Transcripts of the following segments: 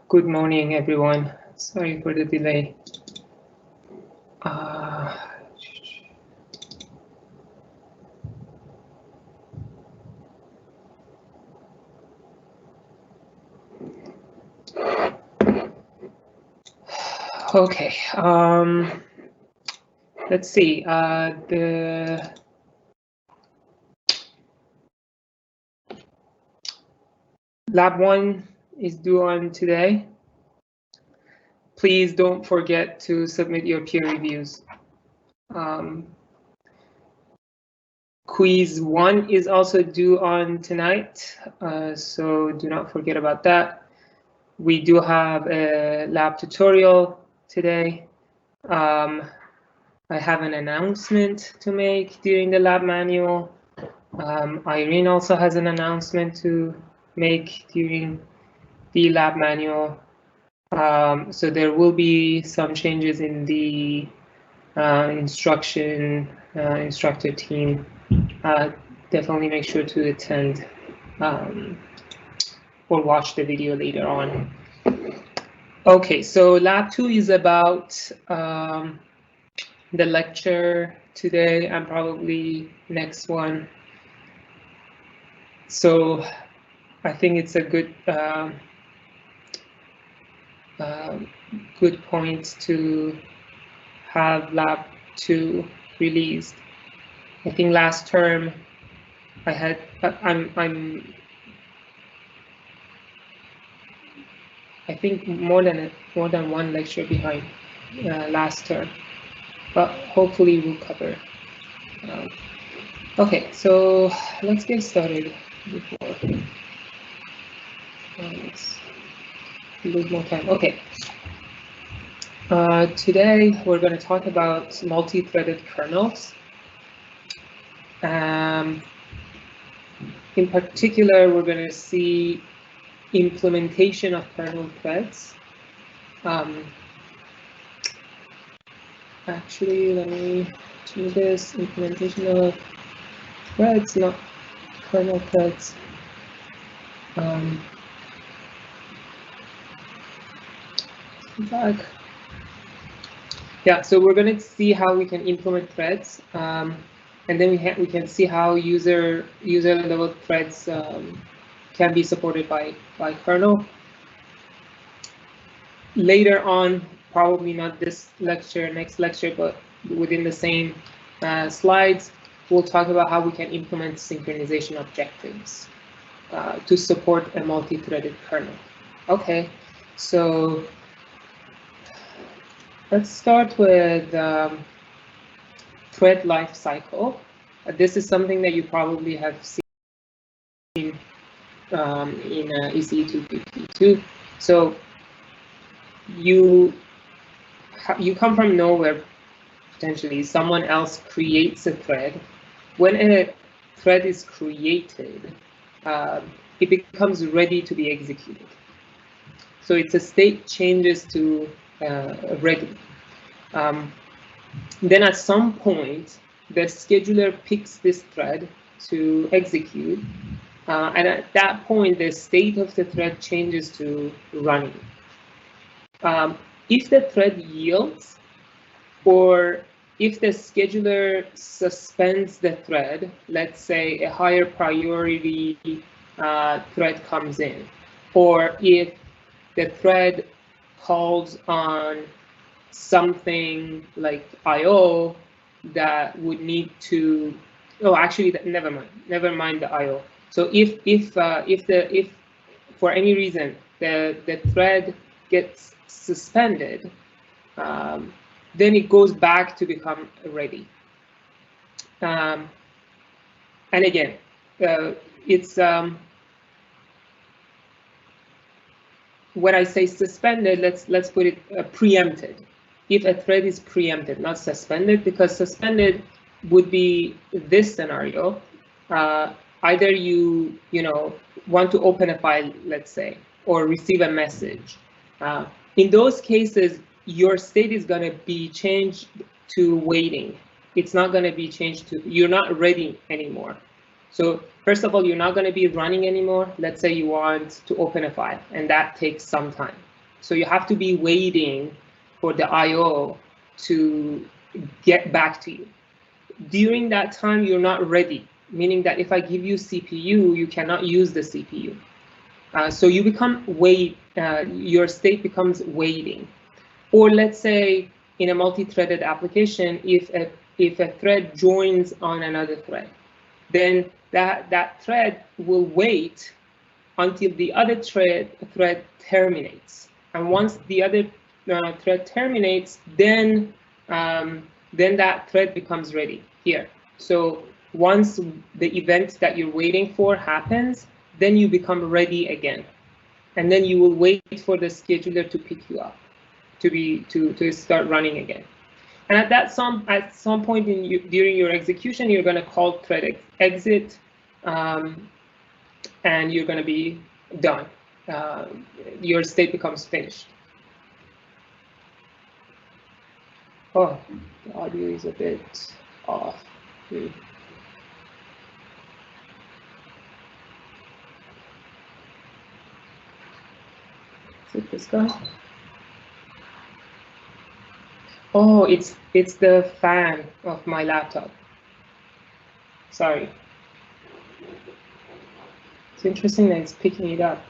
Good morning, everyone. Sorry for the delay. Okay. Let's see. The lab 1 is due on today. Please don't forget to submit your peer reviews. Quiz 1 is also due on tonight, so do not forget about that. We do have a lab tutorial today. I have an announcement to make during the lab manual. Irene also has an announcement to make during the lab manual. So there will be some changes in the instructor team. Definitely make sure to attend or watch the video later on. Okay, so lab 2 is about the lecture today and probably next one. So I think it's a good good point to have lab 2 released. I think last term I had I think more than one lecture behind last term, but hopefully we'll cover. Okay, so let's get started before let's lose more time. Okay. Today we're going to talk about multi-threaded kernels. In particular, we're going to see implementation of kernel threads. Actually, let me do this. Implementation of threads, not kernel threads. Yeah, so we're going to see how we can implement threads, and then we can see how user level threads can be supported by kernel. Later on, probably not this lecture, next lecture, but within the same slides, we'll talk about how we can implement synchronization objectives to support a multi-threaded kernel. Okay, so let's start with thread life cycle. This is something that you probably have seen in ECE 252. So you come from nowhere, potentially. Someone else creates a thread. When a thread is created, it becomes ready to be executed. So its state changes to ready. Then at some point, the scheduler picks this thread to execute, and at that point, the state of the thread changes to running. If the thread yields, or if the scheduler suspends the thread, let's say a higher priority thread comes in, or if the thread calls on something like I/O that would need to, oh, actually, never mind the I/O. So if for any reason the thread gets suspended, then it goes back to become ready. And again, it's when I say suspended, let's put it preempted. If a thread is preempted, not suspended, because suspended would be this scenario. Either you want to open a file, let's say, or receive a message. In those cases, your state is going to be changed to waiting. it's not going to be changed to, you're not ready anymore. So first of all, you're not going to be running anymore. Let's say you want to open a file, and that takes some time. So you have to be waiting for the I/O to get back to you. During that time, you're not ready, meaning that if I give you CPU, you cannot use the CPU. So you become your state becomes waiting. Or let's say in a multi-threaded application, if a thread joins on another thread, then that thread will wait until the other thread terminates. And once the other thread terminates, then that thread becomes ready here. So once the event that you're waiting for happens, then you become ready again. And then you will wait for the scheduler to pick you up, to start running again. And at some point during your execution, you're going to call thread exit, and you're going to be done. Your state becomes finished. Oh, the audio is a bit off. Is it this guy? Oh, it's the fan of my laptop. Sorry. It's interesting that it's picking it up.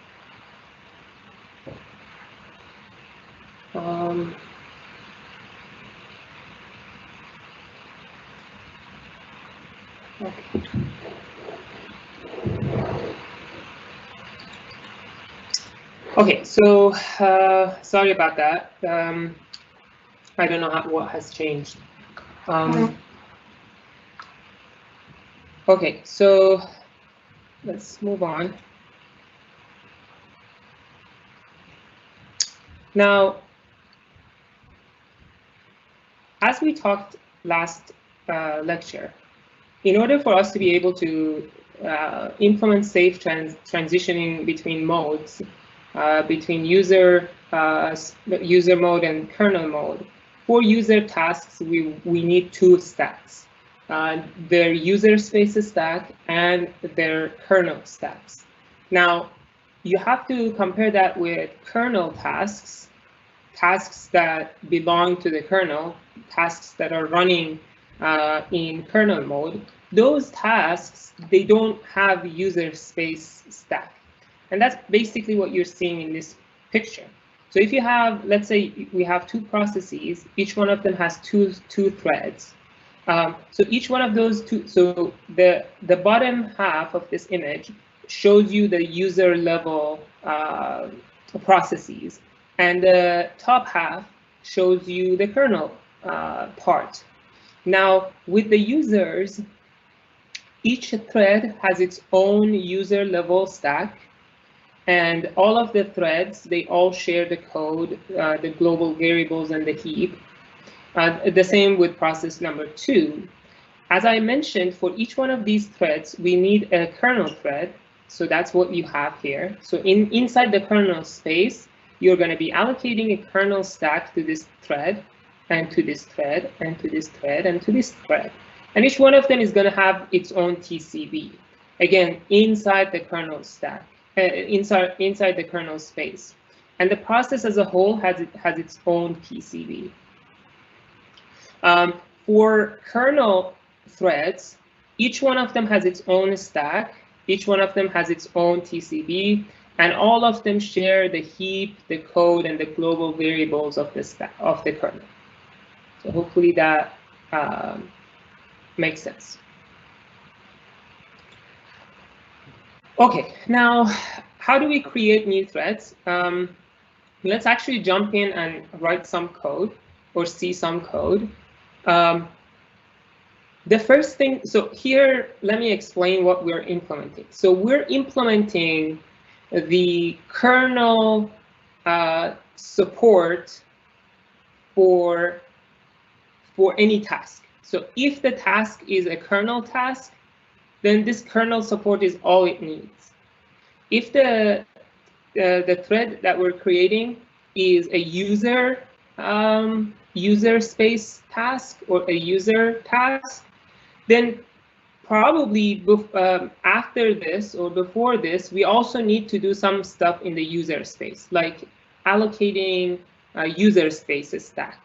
Okay. Okay, so sorry about that. I don't know what has changed. Okay, so let's move on. Now, as we talked last lecture, in order for us to be able to implement safe transitioning between modes, between user mode and kernel mode, for user tasks, we need two stacks, their user space stack and their kernel stacks. Now, you have to compare that with kernel tasks, tasks that belong to the kernel, tasks that are running in kernel mode. Those tasks, they don't have user space stack. And that's basically what you're seeing in this picture. So if you have, let's say we have two processes, each one of them has two threads. So each one of those two, so the bottom half of this image shows you the user level processes, and the top half shows you the kernel part. Now, with the users, each thread has its own user level stack, and all of the threads, they all share the code, the global variables, and the heap. The same with process number 2. As I mentioned, for each one of these threads, we need a kernel thread. So that's what you have here. So inside the kernel space, you're going to be allocating a kernel stack to this thread, and to this thread, and to this thread, and to this thread. And each one of them is going to have its own TCB. Again, inside the kernel stack, inside the kernel space. And the process as a whole has its own TCB. For kernel threads, each one of them has its own stack, each one of them has its own TCB, and all of them share the heap, the code, and the global variables of the stack of the kernel. So hopefully that makes sense. Okay, now how do we create new threads? Let's actually jump in and write some code or see some code. The first thing, so here, let me explain what we're implementing. So we're implementing the kernel support for any task. So if the task is a kernel task, then this kernel support is all it needs. If the thread that we're creating is a user user space task or a user task, then probably after this or before this, we also need to do some stuff in the user space, like allocating user space stack,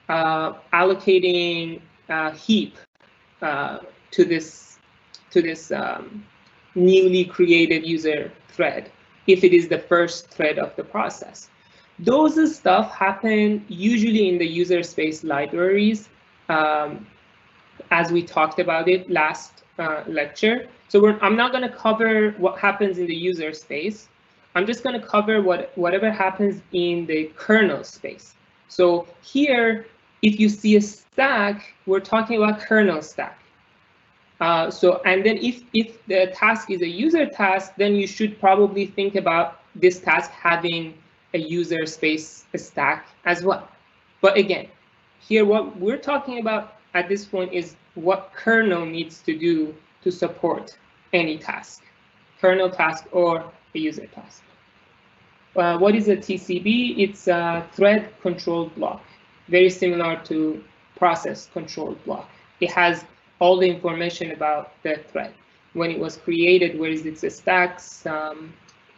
allocating heap to this newly created user thread, if it is the first thread of the process. Those stuff happen usually in the user space libraries, as we talked about it last lecture. So I'm not going to cover what happens in the user space. I'm just going to cover whatever happens in the kernel space. So here, if you see a stack, we're talking about kernel stack. And then if the task is a user task, then you should probably think about this task having a user space stack as well. But again, here what we're talking about at this point is what kernel needs to do to support any task, kernel task or a user task. What is a TCB? It's a thread controlled block, very similar to process controlled block. It has all the information about the thread, when it was created, where is its stacks.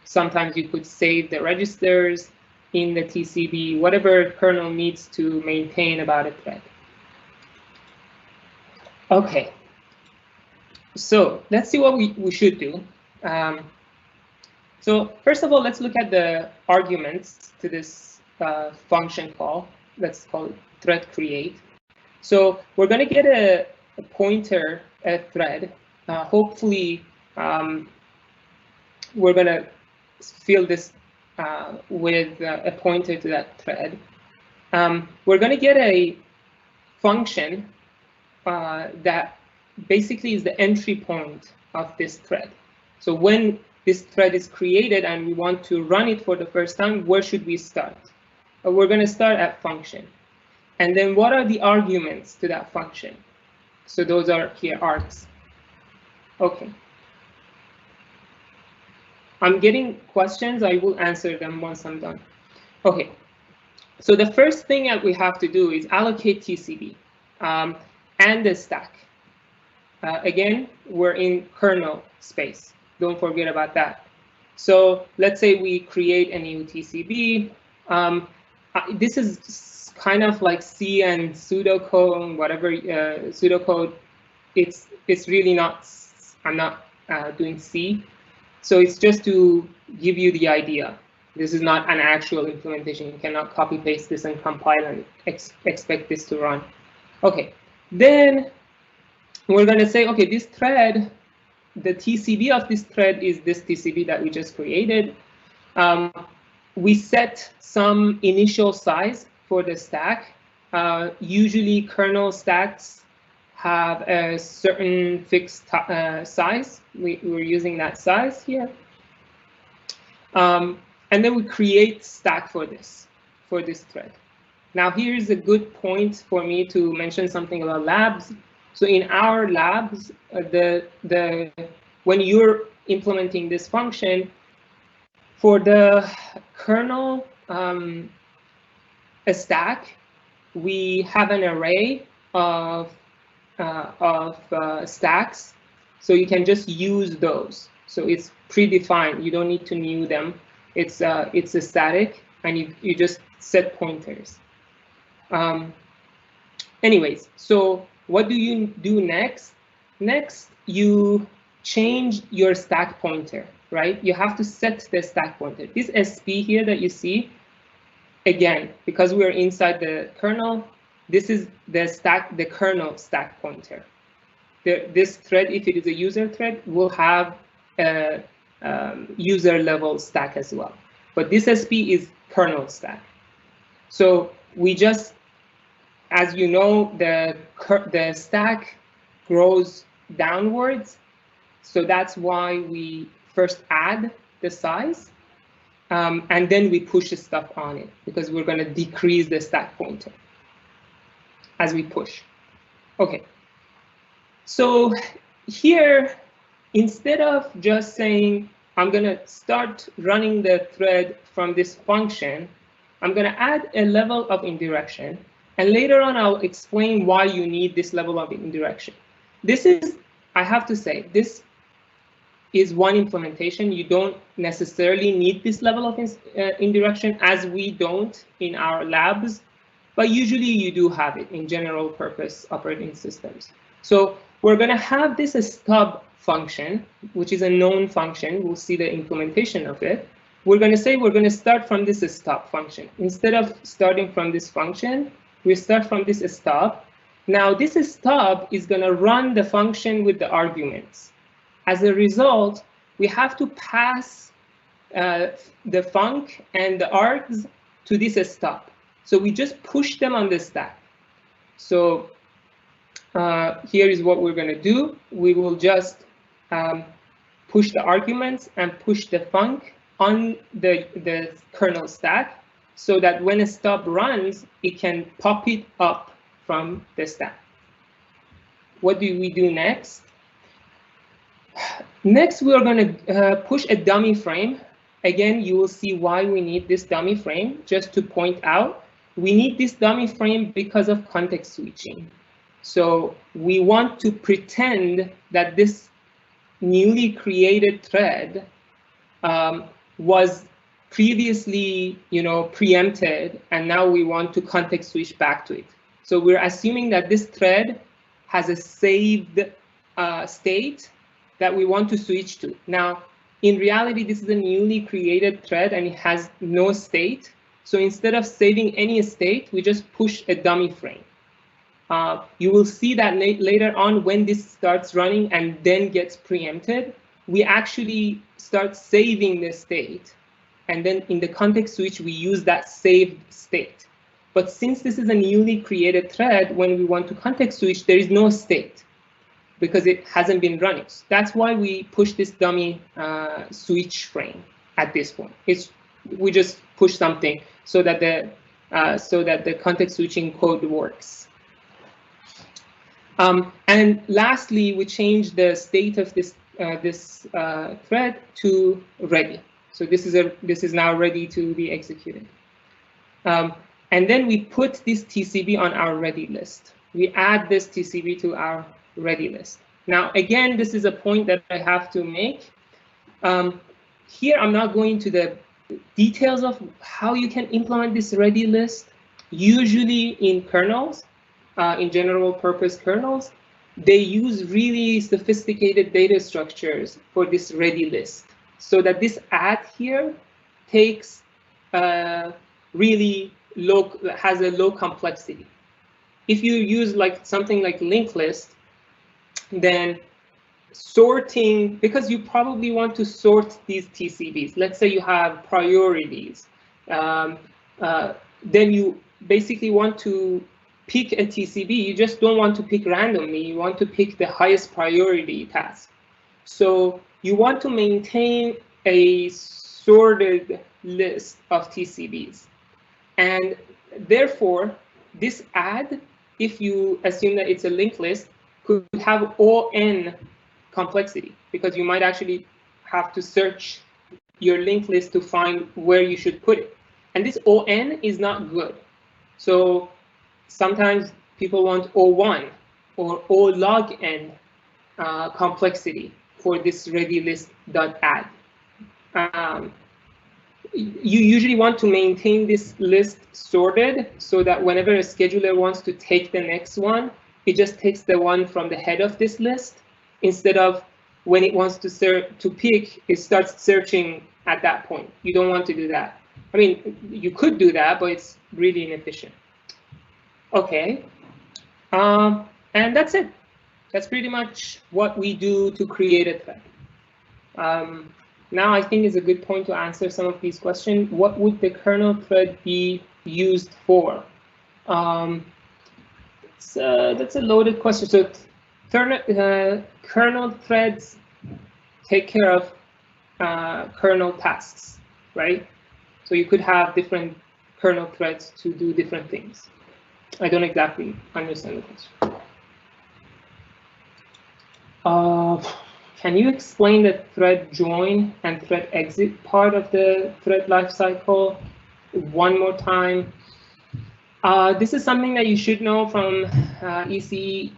Sometimes you could save the registers in the TCB, whatever kernel needs to maintain about a thread. Okay, so let's see what we should do. So first of all, let's look at the arguments to this function call. Let's call it thread create. So we're going to get a pointer, a thread. Hopefully, we're going to fill this with a pointer to that thread. We're going to get a function that basically is the entry point of this thread. So when this thread is created and we want to run it for the first time, where should we start? We're going to start at function. And then what are the arguments to that function? So those are here args. Okay. I'm getting questions. I will answer them once I'm done. Okay. So the first thing that we have to do is allocate TCB and the stack. Again, we're in kernel space. Don't forget about that. So let's say we create a new TCB. This is kind of like C and pseudocode, whatever pseudocode. It's really not. I'm not doing C. So it's just to give you the idea. This is not an actual implementation. You cannot copy paste this and compile and expect this to run. Okay, then we're going to say, okay, this thread, the TCB of this thread is this TCB that we just created. We set some initial size for the stack. Usually kernel stacks have a certain fixed size. We're using that size here. And then we create stack for this thread. Now here's a good point for me to mention something about labs. So in our labs, when you're implementing this function, for the kernel a stack, we have an array of stacks, so you can just use those. So it's predefined. You don't need to new them. It's a static, and you just set pointers. Anyways, so what do you do next? Next, you change your stack pointer, right? You have to set the stack pointer. This SP here that you see, again, because we are inside the kernel, this is the kernel stack pointer. This thread, if it is a user thread, will have a user level stack as well. But this SP is kernel stack. So we just, as you know, the stack grows downwards. So that's why we first add the size, and then we push the stuff on it, because we're going to decrease the stack pointer as we push. Okay. So here, instead of just saying, I'm going to start running the thread from this function, I'm going to add a level of indirection. And later on, I'll explain why you need this level of indirection. This is, I have to say, this is one implementation. You don't necessarily need this level of indirection, as we don't in our labs, but usually you do have it in general purpose operating systems. So we're going to have this stub function, which is a known function. We'll see the implementation of it. We're going to say we're going to start from this stub function. Instead of starting from this function, we start from this stub. Now this stub is going to run the function with the arguments. As a result, we have to pass the func and the args to this stub. So we just push them on the stack. So here is what we're going to do. We will just push the arguments and push the func on the kernel stack, so that when a stub runs, it can pop it up from the stack. What do we do next? Next, we are going to push a dummy frame. Again, you will see why we need this dummy frame. Just to point out, we need this dummy frame because of context switching. So we want to pretend that this newly created thread was previously, preempted, and now we want to context switch back to it. So we're assuming that this thread has a saved state that we want to switch to. Now, in reality, this is a newly created thread and it has no state. So instead of saving any state, we just push a dummy frame. You will see that later on, when this starts running and then gets preempted, we actually start saving the state. And then in the context switch, we use that saved state. But since this is a newly created thread, when we want to context switch, there is no state because it hasn't been running. So that's why we push this dummy switch frame at this point. We just push something so that the context switching code works. And lastly, we change the state of this thread to ready. So this is now ready to be executed. And then we put this TCB on our ready list. We add this TCB to our ready list. Now, again, this is a point that I have to make. Here, I'm not going to the details of how you can implement this ready list. Usually in kernels, in general purpose kernels, they use really sophisticated data structures for this ready list, so that this add here takes really has a low complexity. If you use something like linked list, then sorting, because you probably want to sort these TCBs. Let's say you have priorities. Then you basically want to pick a TCB. You just don't want to pick randomly. You want to pick the highest priority task. So you want to maintain a sorted list of TCBs. And therefore, this add, if you assume that it's a linked list, could have ON complexity, because you might actually have to search your linked list to find where you should put it. And this ON is not good. So sometimes people want O1 or O log n complexity for this ready list.add. You usually want to maintain this list sorted so that whenever a scheduler wants to take the next one, it just takes the one from the head of this list, instead of when it wants to pick, it starts searching at that point. You don't want to do that. I mean, you could do that, but it's really inefficient. Okay, and that's it. That's pretty much what we do to create a thread. Now I think is a good point to answer some of these questions. What would the kernel thread be used for? That's a loaded question. So kernel threads take care of kernel tasks, right? So you could have different kernel threads to do different things. I don't exactly understand the question. Can you explain the thread join and thread exit part of the thread lifecycle one more time? This is something that you should know from ECE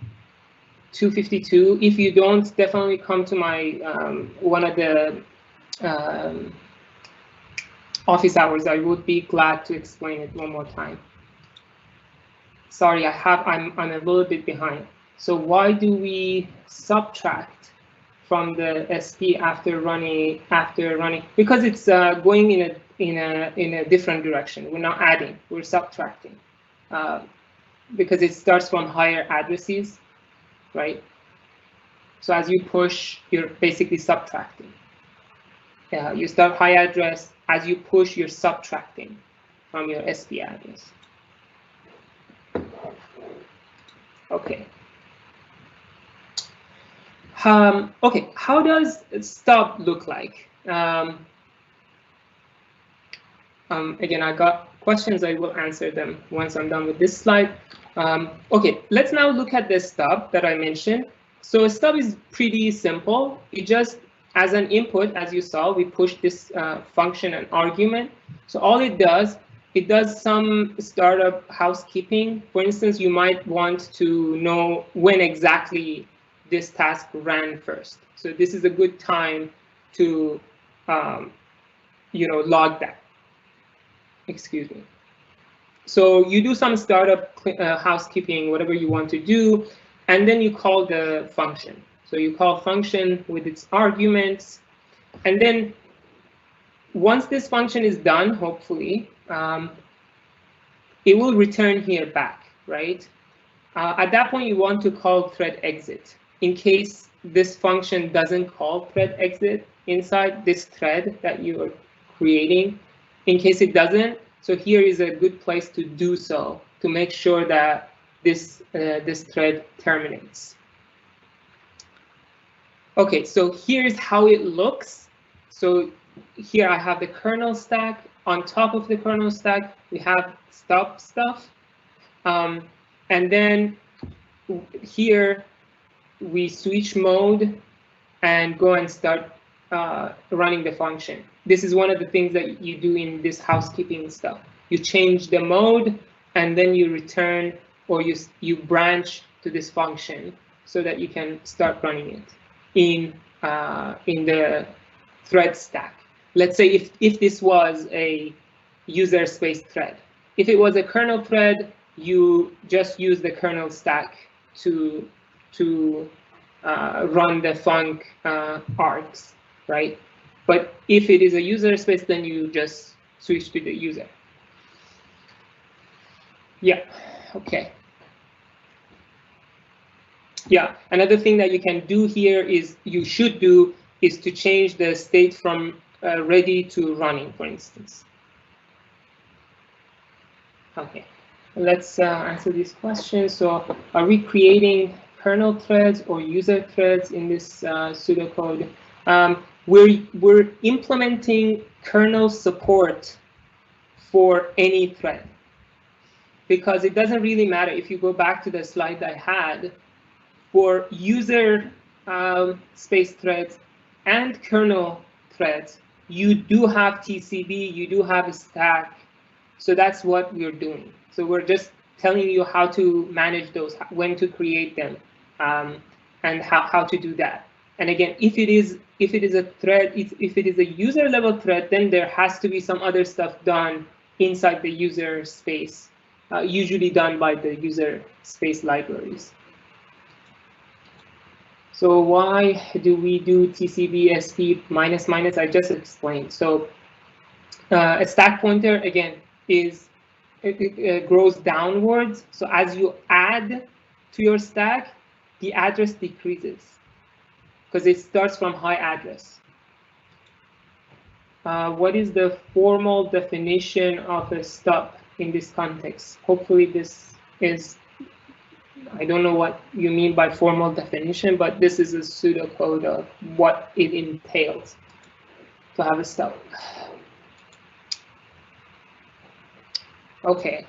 252. If you don't, definitely come to my one of the office hours. I would be glad to explain it one more time. Sorry, I'm a little bit behind. So why do we subtract from the SP after running? Because it's going in a different direction. We're not adding, we're subtracting. Because it starts from higher addresses, right? So as you push, you're basically subtracting. You start high address. As you push, you're subtracting from your SP address. Okay. Okay, how does stub look like? Again, I got questions. I will answer them once I'm done with this slide. Okay, let's now look at the stub that I mentioned. So a stub is pretty simple. It just, as an input, as you saw, we push this function and argument. So all it does some startup housekeeping. For instance, you might want to know when exactly this task ran first. So this is a good time to, log that. Excuse me. So you do some startup housekeeping, whatever you want to do, and then you call the function. So you call function with its arguments, and then once this function is done, hopefully, it will return here back, right? At that point, you want to call thread exit. In case this function doesn't call thread exit inside this thread that you are creating, in case it doesn't, so here is a good place to do so to make sure that this thread terminates. Okay, so here's how it looks. So here I have the kernel stack. On top of the kernel stack, we have stub stuff. And then here we switch mode and go and start running the function. This is one of the things that you do in this housekeeping stuff. You change the mode and then you return, or you branch to this function so that you can start running it in the thread stack. Let's say if this was a user space thread. If it was a kernel thread, you just use the kernel stack to run the func args, right? But if it is a user space, then you just switch to the user. Yeah, okay. Yeah, another thing that you can do here is to change the state from ready to running, for instance. Okay, let's answer these questions. So are we creating kernel threads or user threads in this pseudocode? We're implementing kernel support for any thread, because it doesn't really matter. If you go back to the slide I had, for user space threads and kernel threads, you do have TCB, you do have a stack. So that's what we're doing. So we're just telling you how to manage those, when to create them, and how to do that. And again, if it is a thread, if it is a user level thread, then there has to be some other stuff done inside the user space, usually done by the user space libraries. So why do we do TCB, SP, minus, minus? I just explained. So a stack pointer, again, it grows downwards. So as you add to your stack, the address decreases because it starts from high address. What is the formal definition of a stub in this context? Hopefully this is, I don't know what you mean by formal definition, but this is a pseudocode of what it entails to have a stub. Okay.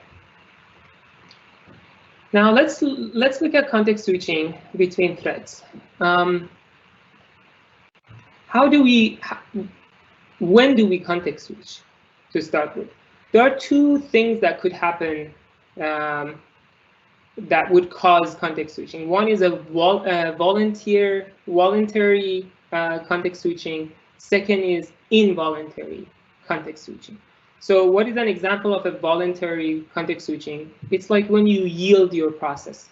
Now let's look at context switching between threads. When do we context switch to start with? There are two things that could happen that would cause context switching. One is a voluntary context switching. Second is involuntary context switching. So what is an example of a voluntary context switching? It's like when you yield your processor.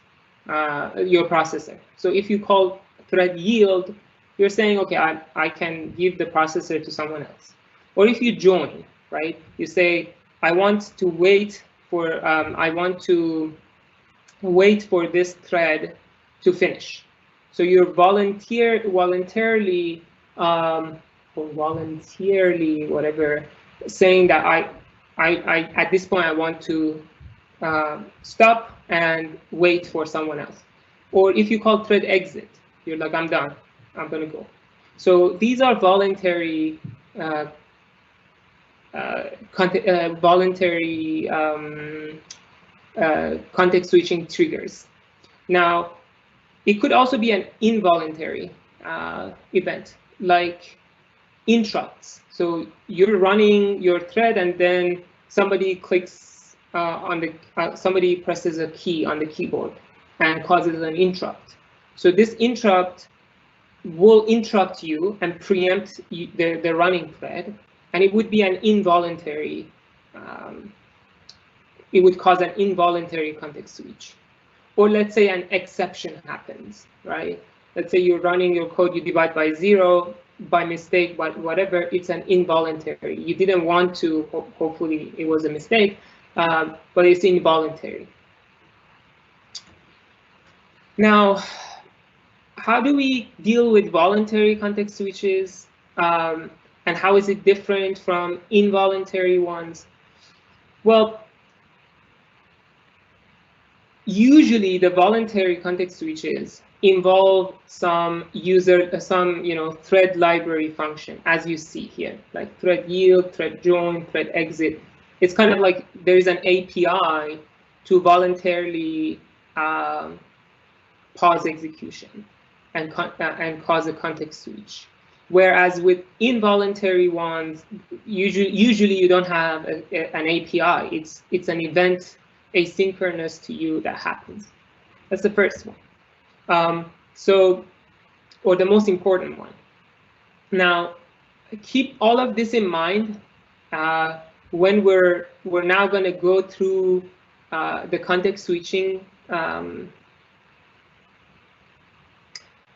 So if you call thread yield, you're saying, okay, I can give the processor to someone else. Or if you join, right? You say, I want to wait for this thread to finish. So you're voluntarily whatever, saying that I at this point I want to stop and wait for someone else. Or if you call thread exit, you're like, I'm done, I'm gonna go. So these are voluntary context switching triggers. Now, it could also be an involuntary event, like interrupts. So you're running your thread, and then somebody clicks somebody presses a key on the keyboard and causes an interrupt. So this interrupt will interrupt you and preempt the running thread, and it would be an involuntary. It would cause an involuntary context switch. Or let's say an exception happens, right? Let's say you're running your code, you divide by 0 by mistake, but whatever, it's an involuntary. You didn't want to, hopefully it was a mistake, but it's involuntary. Now, how do we deal with voluntary context switches? And how is it different from involuntary ones? Well, usually the voluntary context switches involve some thread library function, as you see here, like thread yield, thread join, thread exit. It's kind of like there is an API to voluntarily pause execution and cause a context switch. Whereas with involuntary ones, usually you don't have an API. It's an event asynchronous to you that happens. That's the first one. Or the most important one. Now, keep all of this in mind when we're now going to go through the context switching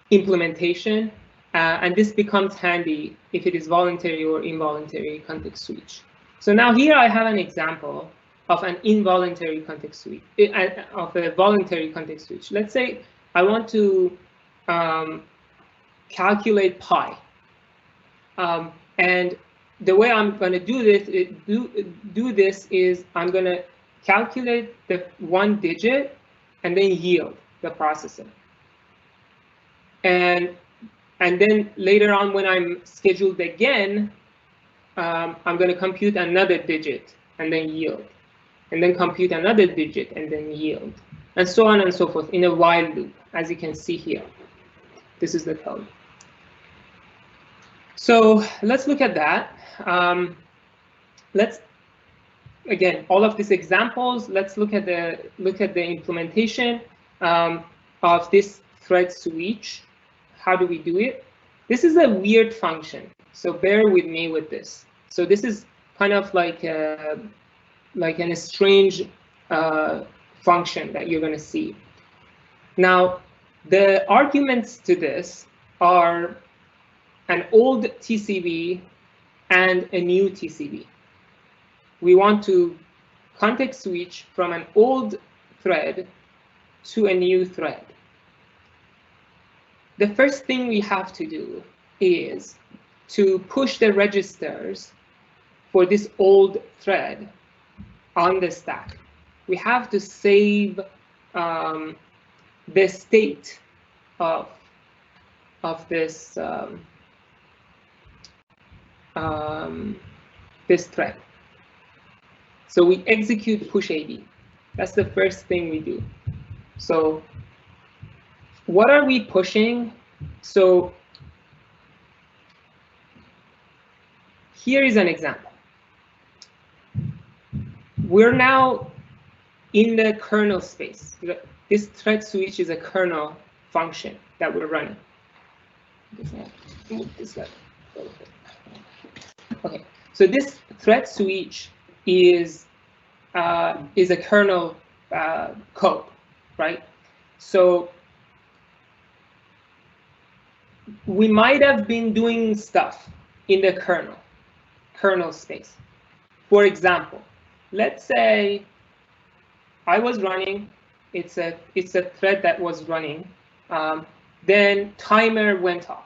implementation, and this becomes handy if it is voluntary or involuntary context switch. So now here I have an example of an involuntary context switch, of a voluntary context switch. Let's say I want to calculate pi, and the way I'm going to do this is I'm going to calculate the one digit and then yield the processor. And then later on, when I'm scheduled again, I'm going to compute another digit and then yield, and then compute another digit and then yield, and so on and so forth in a while loop, as you can see here. This is the code. So let's look at that. Let's again, all of these examples. Let's look at the implementation of this thread switch. How do we do it? This is a weird function, so bear with me with this. So this is kind of like a strange function that you're going to see. Now, the arguments to this are an old TCB and a new TCB. We want to context switch from an old thread to a new thread. The first thing we have to do is to push the registers for this old thread on the stack. We have to save the state of this this thread. So we execute push AB. That's the first thing we do. So what are we pushing? So here is an example. We're now in the kernel space. This thread switch is a kernel function that we're running. Move this guy. Okay, so this thread switch is a kernel code, right? So we might have been doing stuff in the kernel space. For example, let's say I was running. It's a thread that was running. Then timer went off.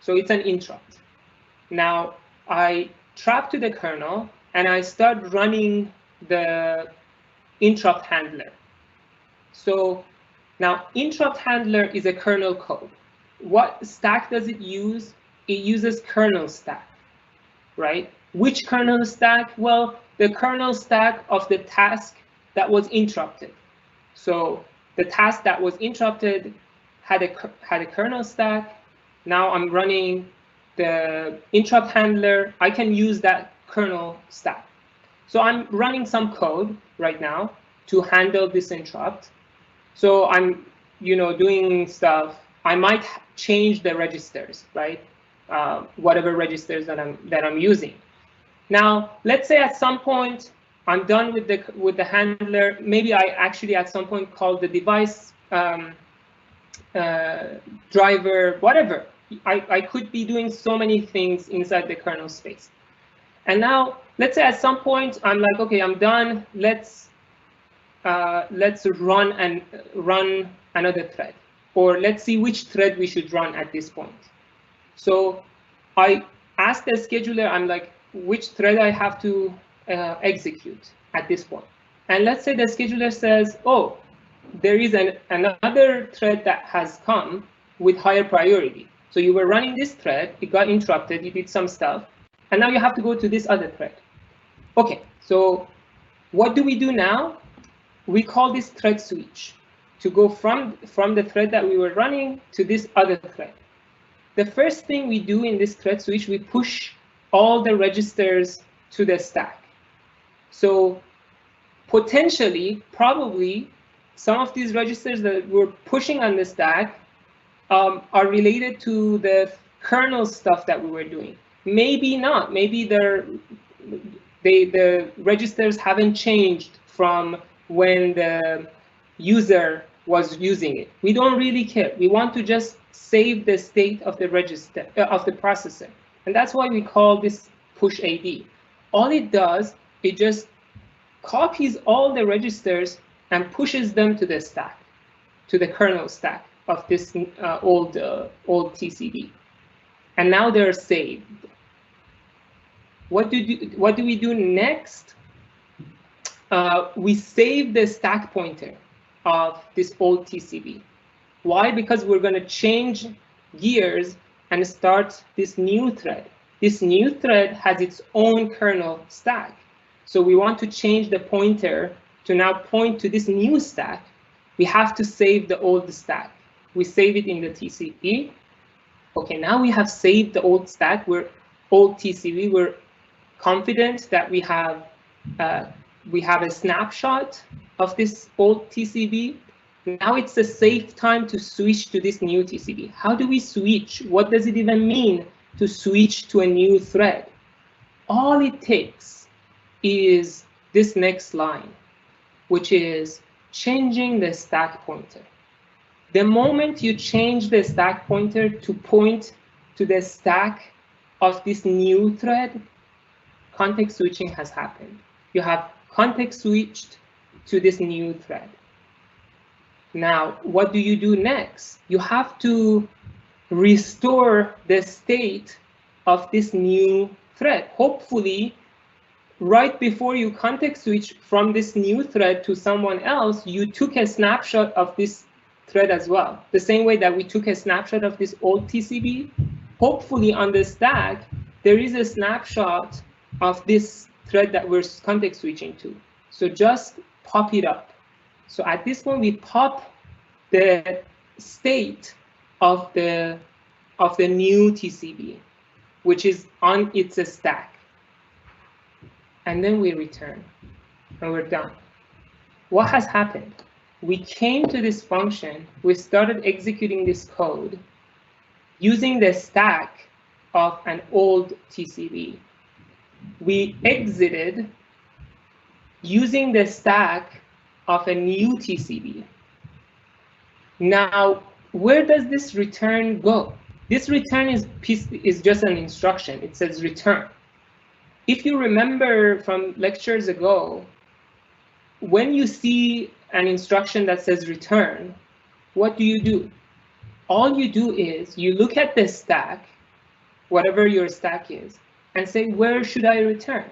So it's an interrupt. Now I trap to the kernel and I start running the interrupt handler. So now interrupt handler is a kernel code. What stack does it use? It uses Kernel Stack, right? Which kernel stack? Well, the kernel stack of the task that was interrupted. So the task that was interrupted had a kernel stack. Now I'm running the interrupt handler. I can use that kernel stack. So I'm running some code right now to handle this interrupt. So I'm, doing stuff. I might change the registers, right? Whatever registers that I'm using. Now, let's say at some point I'm done with the handler. Maybe I actually at some point call the device driver, whatever. I could be doing so many things inside the kernel space. And now, let's say at some point I'm like, okay, I'm done. Let's run another thread, or let's see which thread we should run at this point. So I ask the scheduler, I'm like, which thread I have to execute at this point. And let's say the scheduler says, oh, there is another thread that has come with higher priority. So you were running this thread, it got interrupted, you did some stuff, and now you have to go to this other thread. Okay, so what do we do now? We call this thread switch to go from the thread that we were running to this other thread. The first thing we do in this thread switch, we push all the registers to the stack. So potentially, probably, some of these registers that we're pushing on the stack are related to the kernel stuff that we were doing. Maybe not. Maybe the registers haven't changed from when the user was using it. We don't really care. We want to just save the state of the register of the processor, and that's why we call this push AD. All it does, it just copies all the registers and pushes them to the stack, to the kernel stack of this old TCB, and now they're saved. What do we do next? We save the stack pointer of this old TCB. Why? Because we're going to change gears and start this new thread. This new thread has its own kernel stack. So we want to change the pointer to now point to this new stack. We have to save the old stack. We save it in the TCP. Okay, now we have saved the old stack. We're old TCB. We're confident that we have a snapshot of this old TCB. Now it's a safe time to switch to this new TCB. How do we switch? What does it even mean to switch to a new thread? All it takes is this next line, which is changing the stack pointer. The moment you change the stack pointer to point to the stack of this new thread, context switching has happened. You have context switched to this new thread. Now, what do you do next? You have to restore the state of this new thread. Hopefully, right before you context switch from this new thread to someone else, you took a snapshot of this thread as well. The same way that we took a snapshot of this old TCB, hopefully on the stack, there is a snapshot of this thread that we're context switching to. So just pop it up. So at this point, we pop the state of the new TCB, which is on its stack. And then we return, and we're done. what has happened? We came to this function, we started executing this code using the stack of an old TCB. We exited using the stack of a new TCB. Now, where does this return go? This return is just an instruction. It says return. If you remember from lectures ago, when you see an instruction that says return, what do? All you do is you look at the stack, whatever your stack is, and say, where should I return?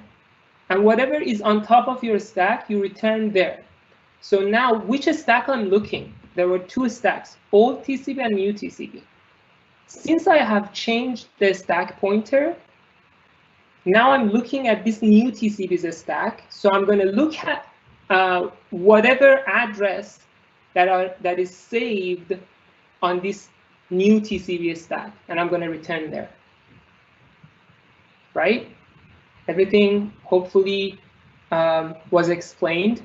And whatever is on top of your stack, you return there. So now, which stack I'm looking? There were two stacks, old TCB and new TCB. Since I have changed the stack pointer, now I'm looking at this new TCB's stack. So I'm going to look at whatever address that is saved on this new TCB stack, and I'm going to return there. Right? Everything hopefully was explained.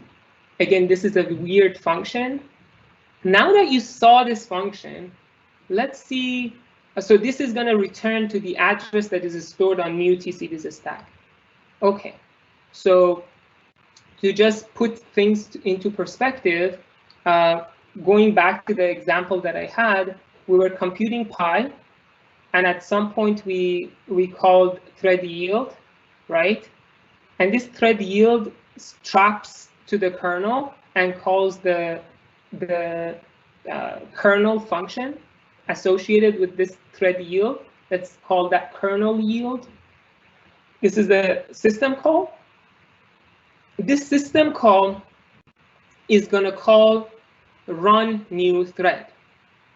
Again, this is a weird function. Now that you saw this function, let's see. So this is going to return to the address that is stored on new TCB's stack. OK, so to just put things into perspective, going back to the example that I had, we were computing pi, and at some point we called thread yield, right? And this thread yield straps to the kernel and calls the kernel function associated with this thread yield. Let's call that kernel yield. This is the system call. This system call is going to call run new thread,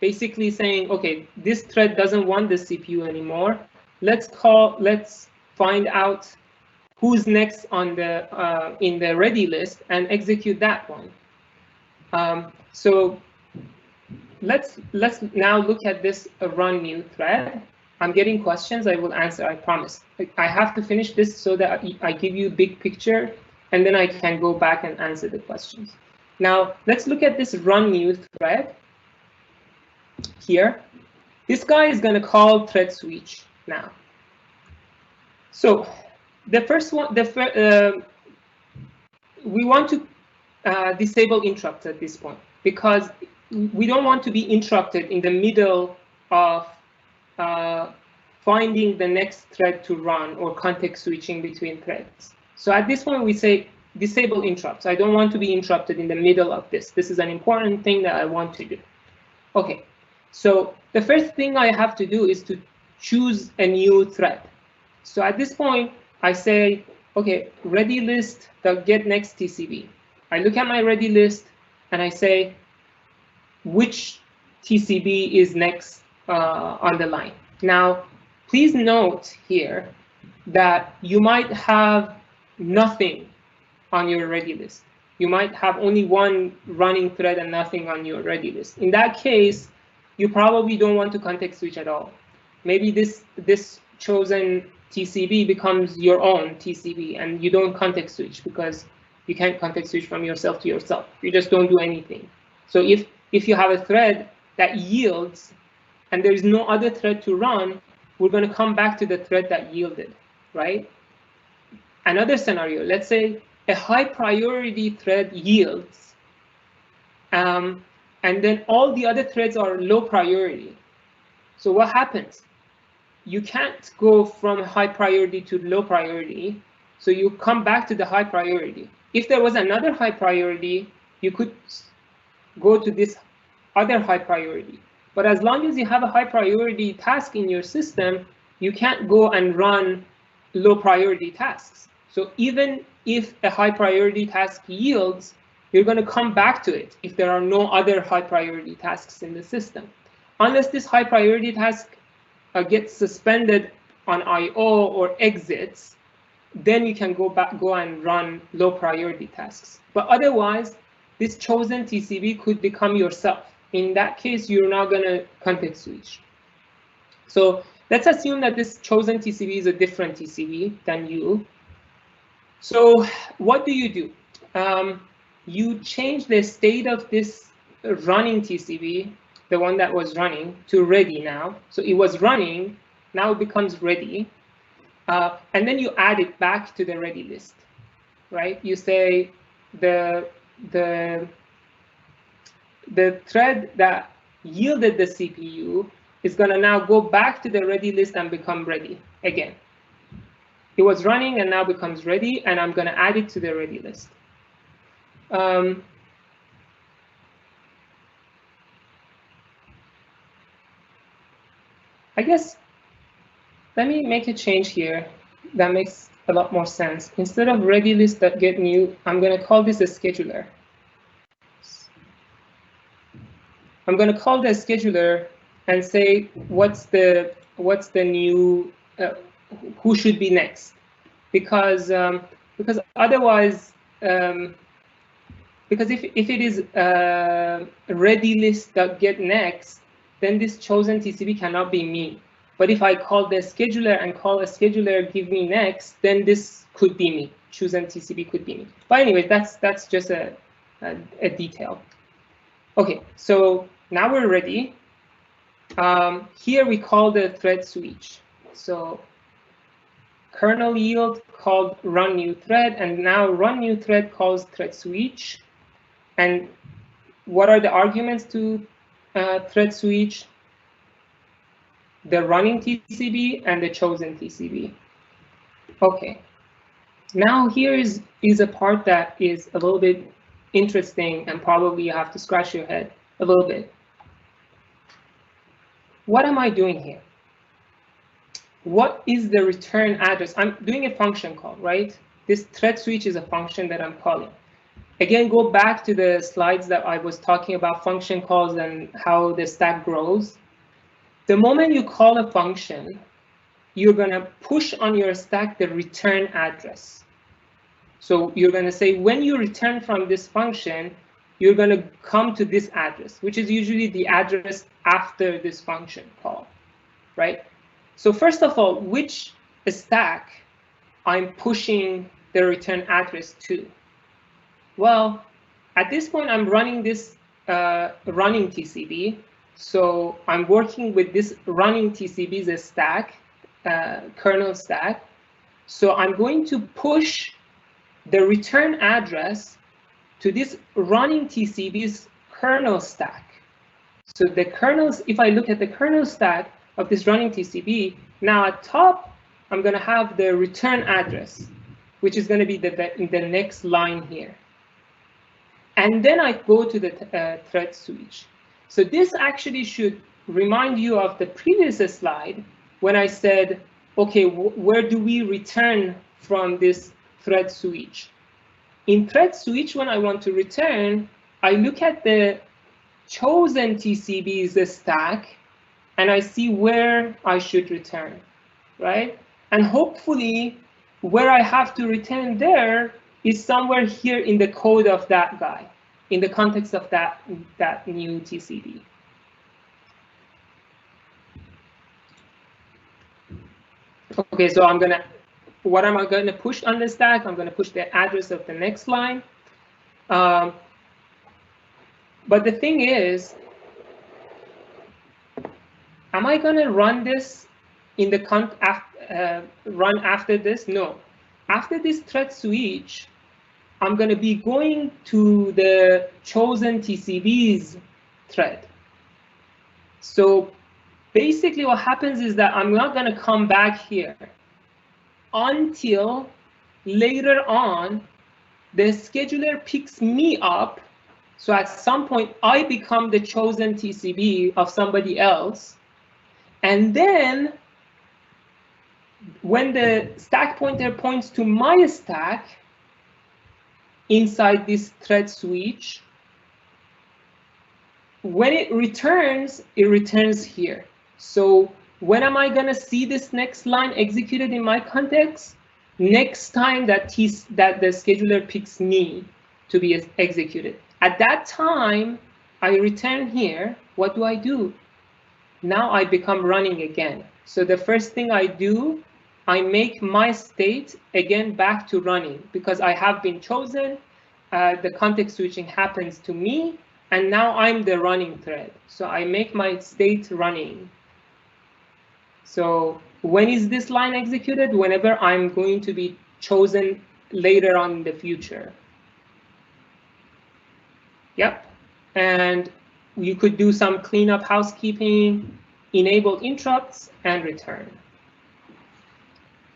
basically saying, okay, this thread doesn't want the CPU anymore. Let's find out who's next on the in the ready list and execute that one. So let's now look at this run new thread. I'm getting questions. I will answer, I promise. I have to finish this so that I give you a big picture, and then I can go back and answer the questions. Now, let's look at this run new thread here. This guy is going to call thread switch now. So the first one, we want to disable interrupts at this point, because we don't want to be interrupted in the middle of finding the next thread to run or context switching between threads. So at this point, we say disable interrupts. I don't want to be interrupted in the middle of this. This is an important thing that I want to do. OK, so the first thing I have to do is to choose a new thread. So at this point, I say, OK, ready list get next TCB. I look at my ready list and I say, which TCB is next on the line. Now, please note here that you might have nothing on your ready list. You might have only one running thread and nothing on your ready list. In that case, you probably don't want to context switch at all. Maybe this chosen TCB becomes your own TCB, and you don't context switch because you can't context switch from yourself to yourself. You just don't do anything. So if you have a thread that yields and there is no other thread to run, we're going to come back to the thread that yielded, right? Another scenario, let's say a high priority thread yields, and then all the other threads are low priority. So what happens? You can't go from high priority to low priority, so you come back to the high priority. If there was another high priority, you could go to this other high priority. But as long as you have a high priority task in your system, you can't go and run low priority tasks. So even if a high priority task yields, you're going to come back to it if there are no other high priority tasks in the system. Unless this high priority task gets suspended on I/O or exits, then you can go and run low priority tasks. But otherwise, this chosen TCB could become yourself. In that case, you're not going to context switch. So let's assume that this chosen TCB is a different TCB than you. So what do? you change the state of this running TCB, the one that was running, to ready now. So it was running, now it becomes ready. And then you add it back to the ready list, right? You say the thread that yielded the CPU is going to now go back to the ready list and become ready again. It was running and now becomes ready, and I'm going to add it to the ready list. I guess let me make a change here that makes a lot more sense. Instead of ready list.getNew, I'm going to call this a scheduler. I'm going to call the scheduler and say what's the new who should be next, because otherwise because if it is ready list.getNext, then this chosen TCB cannot be me. But if I call the scheduler and call a scheduler give me next, then this could be me. Chosen TCB could be me. But anyway, that's just a detail. Okay, so now we're ready. Here we call the thread switch. So kernel yield called run new thread, and now run new thread calls thread switch. And what are the arguments to thread switch? The running TCB and the chosen TCB. Okay. Now here is a part that is a little bit interesting, and probably you have to scratch your head a little bit. What am I doing here? What is the return address? I'm doing a function call, right? This thread switch is a function that I'm calling. Again, go back to the slides that I was talking about function calls and how the stack grows. The moment you call a function, you're going to push on your stack the return address. So you're going to say, when you return from this function, you're going to come to this address, which is usually the address after this function call, right? So first of all, which stack I'm pushing the return address to? Well, at this point, I'm running this running TCB. So I'm working with this running TCB's stack, kernel stack. So I'm going to push the return address to this running TCB's kernel stack. So the kernels, if I look at the kernel stack of this running TCB, now at top, I'm going to have the return address, which is going to be the next line here. And then I go to the thread switch. So this actually should remind you of the previous slide when I said, okay, where do we return from this thread switch? In thread switch, when I want to return, I look at the chosen TCB's stack, and I see where I should return, right? And hopefully, where I have to return there is somewhere here in the code of that guy, in the context of that new TCB. Okay, so what am I going to push on the stack? I'm going to push the address of the next line. But the thing is, am I going to run this in the run after this? No. After this thread switch, I'm going to be going to the chosen TCB's thread. So basically what happens is that I'm not going to come back here until later on the scheduler picks me up. So at some point I become the chosen TCB of somebody else. And then when the stack pointer points to my stack inside this thread switch, when it returns here. So when am I going to see this next line executed in my context? Next time that the scheduler picks me to be executed. At that time, I return here. What do? Now I become running again. So the first thing I do, I make my state again back to running because I have been chosen, the context switching happens to me, and now I'm the running thread. So I make my state running. So when is this line executed? Whenever I'm going to be chosen later on in the future. Yep. And you could do some cleanup housekeeping, enable interrupts, and return.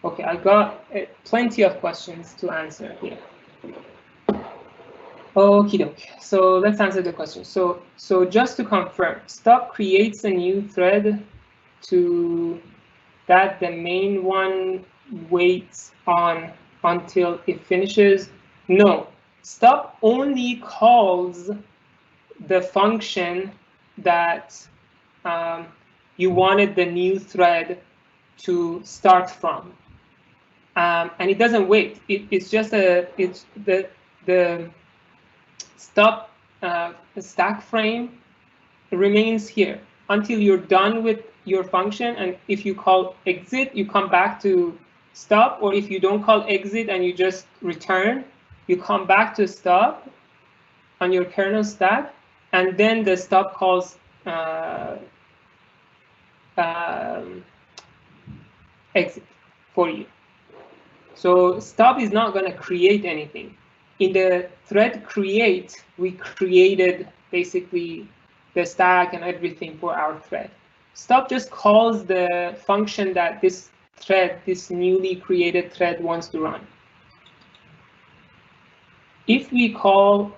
Okay, I got plenty of questions to answer here. Okie doke. So let's answer the question. So just to confirm, Stub creates a new thread to that the main one waits on until it finishes. No, Stub only calls the function that you wanted the new thread to start from, and it doesn't wait. It's just the Stub stack frame remains here until you're done with your function. And if you call exit, you come back to Stub, or if you don't call exit and you just return, you come back to Stub on your kernel stack, and then the Stub calls exit for you. So Stub is not going to create anything. In the thread create, we created basically the stack and everything for our thread. Stub just calls the function that this thread, this newly created thread, wants to run. If we call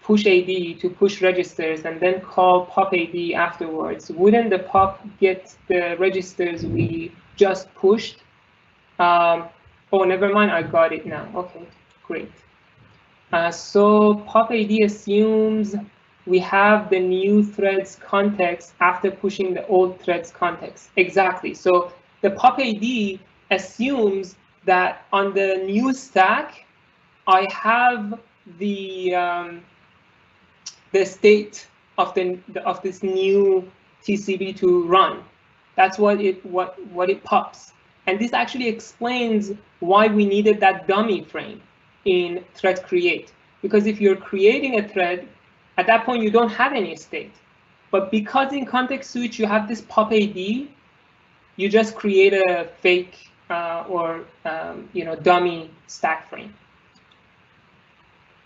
pushAD to push registers and then call popAD afterwards, wouldn't the pop get the registers we just pushed? Oh, never mind, I got it now. Okay, great. So popAD assumes we have the new thread's context after pushing the old thread's context. Exactly. So the popAD assumes that on the new stack, I have the state of this new TCB to run. That's what it pops. And this actually explains why we needed that dummy frame in thread create. Because if you're creating a thread, at that point you don't have any state. But because in context switch you have this popAD, you just create a fake dummy stack frame.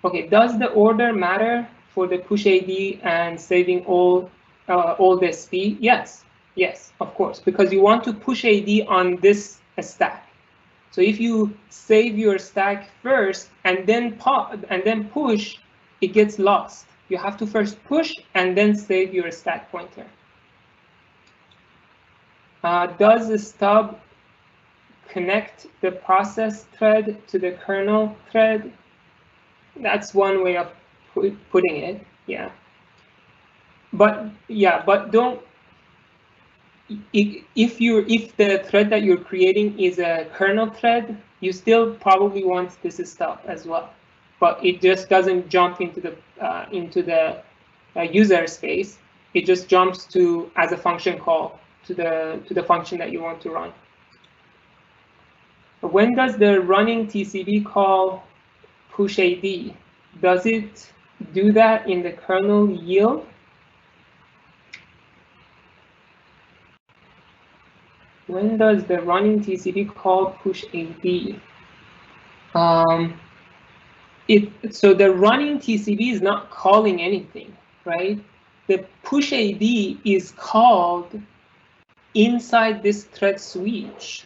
Okay, does the order matter for the pushAD and saving all the speed? Yes, of course, because you want to push AD on this stack. So if you save your stack first and then push, it gets lost. You have to first push and then save your stack pointer. Does the stub connect the process thread to the kernel thread? That's one way of putting it, yeah. But don't. If the thread that you're creating is a kernel thread, you still probably want this stub as well, but it just doesn't jump into the user space. It just jumps to as a function call to the function that you want to run. When does the running TCB call pushAD? Does it do that in the kernel yield? When does the running TCB call pushAD? So the running TCB is not calling anything, right? The pushAD is called inside this thread switch.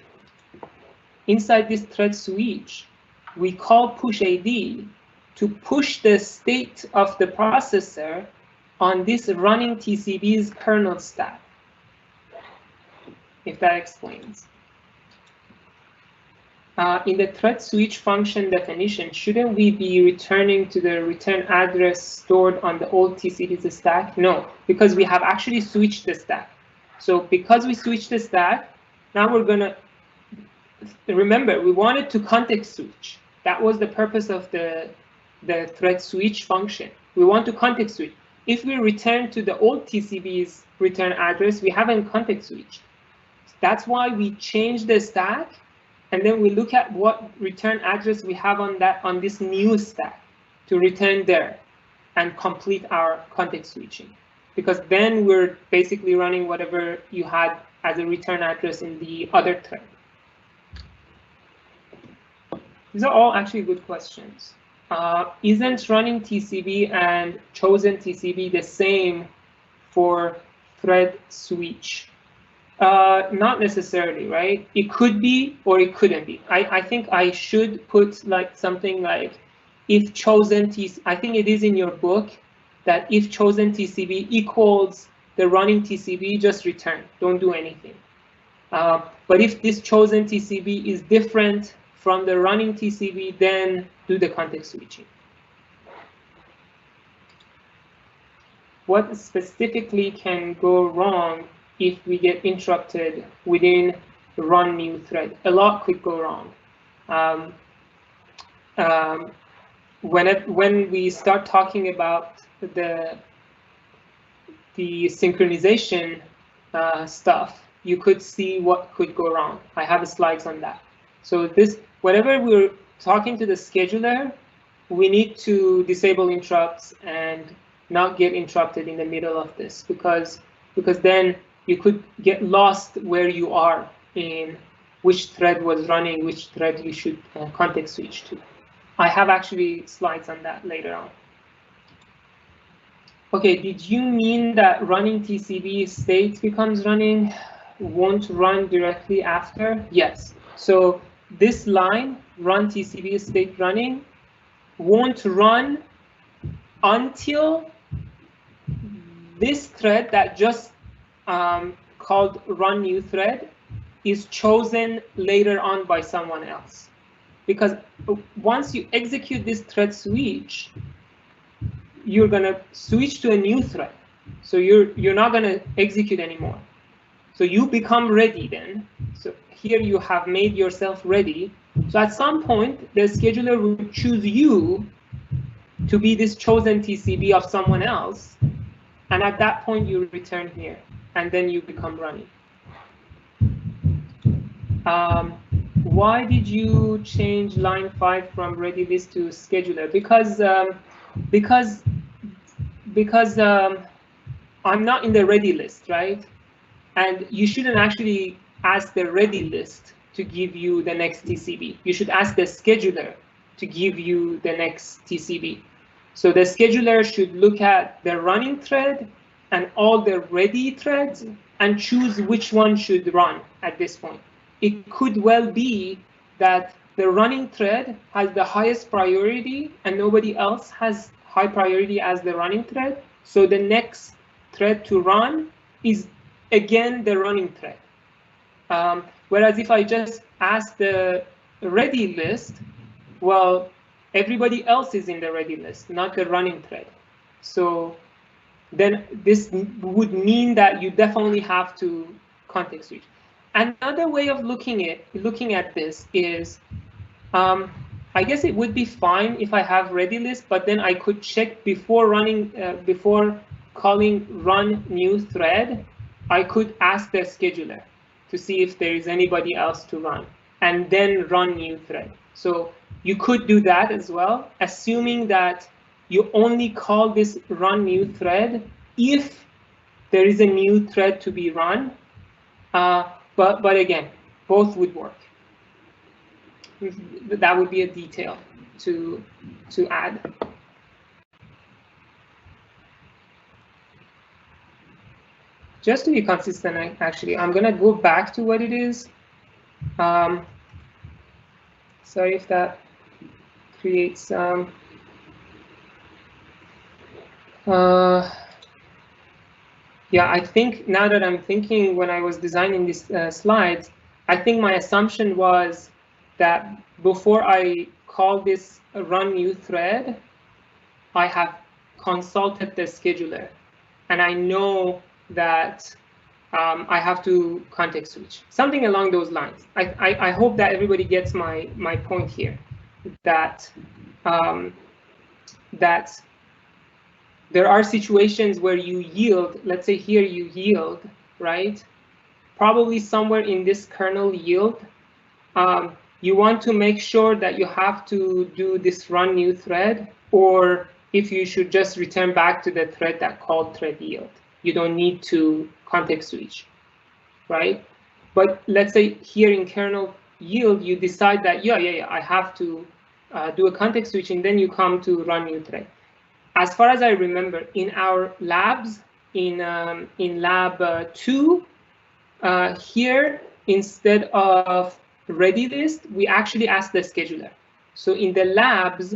Inside this thread switch, we call pushAD to push the state of the processor on this running TCB's kernel stack. If that explains. In the thread switch function definition, shouldn't we be returning to the return address stored on the old TCB's stack? No, because we have actually switched the stack. So because we switched the stack, now we're gonna, remember, we wanted to context switch. That was the purpose of the thread switch function. We want to context switch. If we return to the old TCB's return address, we haven't context switched. That's why we change the stack, and then we look at what return address we have on this new stack. to return there and complete our context switching, because then we're basically running whatever you had as a return address in the other thread. These are all actually good questions. Isn't running TCB and chosen TCB the same for thread switch? Not necessarily, right? It could be or it couldn't be. I think I should put like something like if chosen TCB, I think it is in your book that if chosen TCB equals the running TCB, just return, don't do anything. But if this chosen TCB is different from the running TCB, then do the context switching. What specifically can go wrong if we get interrupted within run new thread? A lot could go wrong. When we start talking about the synchronization stuff, you could see what could go wrong. I have slides on that. So this, whenever we're talking to the scheduler, we need to disable interrupts and not get interrupted in the middle of this, because then you could get lost where you are in which thread was running, which thread you should context switch to. I have actually slides on that later on. Okay, did you mean that running TCB state becomes running, won't run directly after? Yes. So this line, run TCB state running, won't run until this thread that just called run new thread is chosen later on by someone else. Because once you execute this thread switch, you're gonna switch to a new thread. So you're not gonna execute anymore. So you become ready then. So here you have made yourself ready. So at some point, the scheduler will choose you to be this chosen TCB of someone else. And at that point, you return here, and then you become running. Why did you change line 5 from ready list to scheduler? Because I'm not in the ready list, right? And you shouldn't actually ask the ready list to give you the next TCB. You should ask the scheduler to give you the next TCB. So the scheduler should look at the running thread and all the ready threads and choose which one should run at this point. It could well be that the running thread has the highest priority and nobody else has high priority as the running thread. So the next thread to run is again the running thread. Whereas if I just ask the ready list, well, everybody else is in the ready list, not the running thread. So then this would mean that you definitely have to context switch. Another way of looking at this is, I guess it would be fine if I have ready list, but then I could check before running, before calling run new thread, I could ask the scheduler to see if there is anybody else to run, and then run new thread. So you could do that as well, assuming that you only call this run new thread if there is a new thread to be run. But again, both would work. That would be a detail to add. Just to be consistent, actually, I'm gonna go back to what it is. Sorry if that creates some. Yeah, I think now that I'm thinking, when I was designing these slides, I think my assumption was that before I call this run new thread, I have consulted the scheduler, and I know that I have to context switch, something along those lines. I hope that everybody gets my point here, that that there are situations where you yield. Let's say here you yield, right? Probably somewhere in this kernel yield, you want to make sure that you have to do this run new thread, or if you should just return back to the thread that called thread yield. You don't need to context switch, right? But let's say here in kernel yield, you decide that, yeah, I have to do a context switch, and then you come to run new thread. As far as I remember, in our labs, in lab 2, here, instead of ready list, we actually ask the scheduler. So in the labs,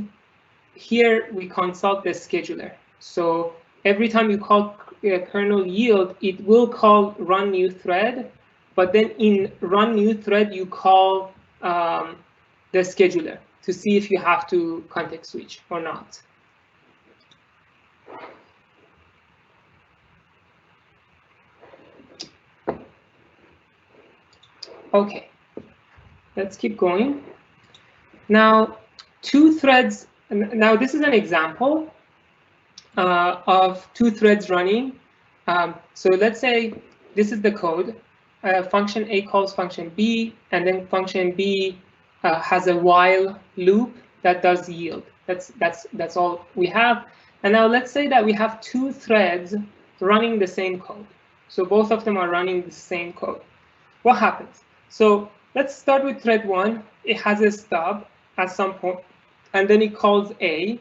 here we consult the scheduler. So every time you call kernel yield, it will call run new thread, but then in run new thread, you call the scheduler to see if you have to context switch or not. Okay, let's keep going. Now, two threads. Now, this is an example of two threads running. So let's say this is the code. Function A calls function B, and then function B has a while loop that does yield. That's all we have. And now let's say that we have two threads running the same code. So both of them are running the same code. What happens? So let's start with thread 1. It has a stub at some point, and then it calls A,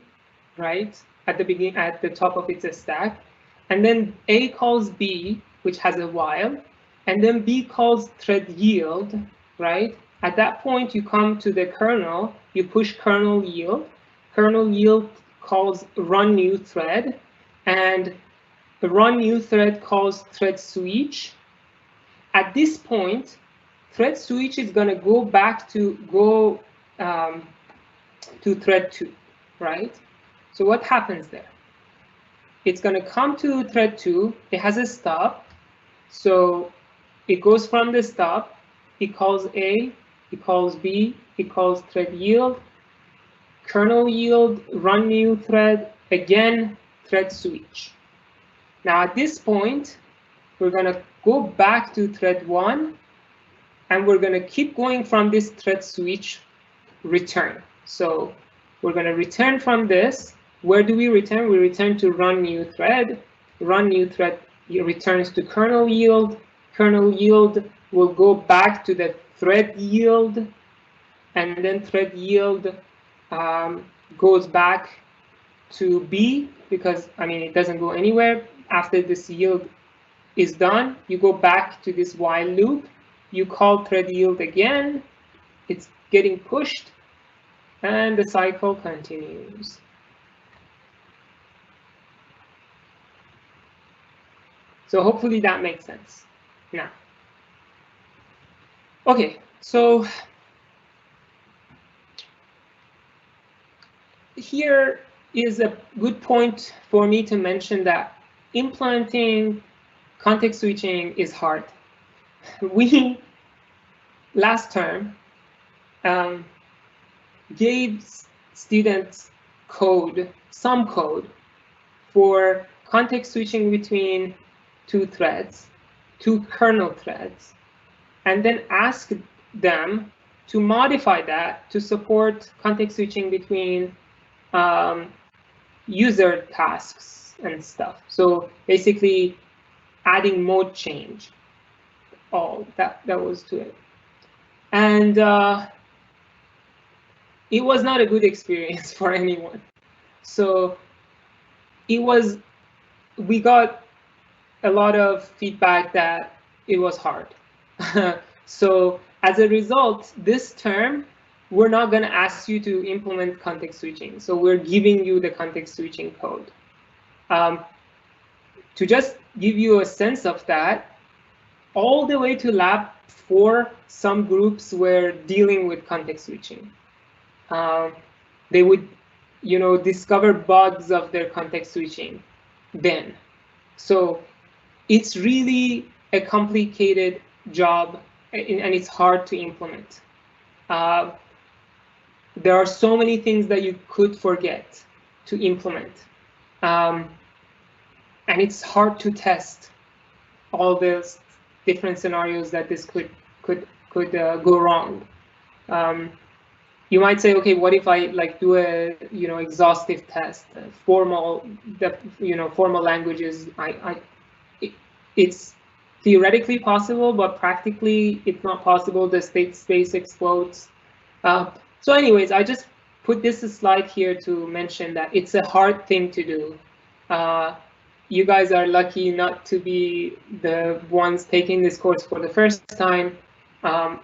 right, at the beginning, at the top of its stack. And then A calls B, which has a while, and then B calls thread yield, right? At that point, you come to the kernel, you push kernel yield. Kernel yield calls run new thread, and the run new thread calls thread switch. At this point, thread switch is going to go back to thread 2, right? So what happens there? It's going to come to thread 2. It has a stub. So it goes from the stub. It calls A. It calls B. It calls thread yield. Kernel yield, run new thread, again, thread switch. Now at this point, we're going to go back to thread 1, and we're going to keep going from this thread switch return. So we're going to return from this. Where do we return? We return to run new thread. Run new thread returns to kernel yield. Kernel yield will go back to the thread yield, and then thread yield goes back to B, because it doesn't go anywhere. After this yield is done, you go back to this while loop. You call thread yield again. It's getting pushed, and the cycle continues. So hopefully that makes sense. Now, okay, so here is a good point for me to mention that implementing context switching is hard. We, last term, gave students code, some code, for context switching between two threads, two kernel threads, and then asked them to modify that to support context switching between user tasks and stuff. So basically adding mode change, all that was to it. And it was not a good experience for anyone. So we got a lot of feedback that it was hard. So as a result, this term, we're not going to ask you to implement context switching. So we're giving you the context switching code. To just give you a sense of that, all the way to lab 4, some groups were dealing with context switching. They would, discover bugs of their context switching then. So it's really a complicated job, and it's hard to implement. There are so many things that you could forget to implement. And it's hard to test all those different scenarios that this could go wrong. You might say, okay, what if I like do a exhaustive test, formal languages? It's theoretically possible, but practically it's not possible. The state space explodes. So anyways, I just put this slide here to mention that it's a hard thing to do. You guys are lucky not to be the ones taking this course for the first time.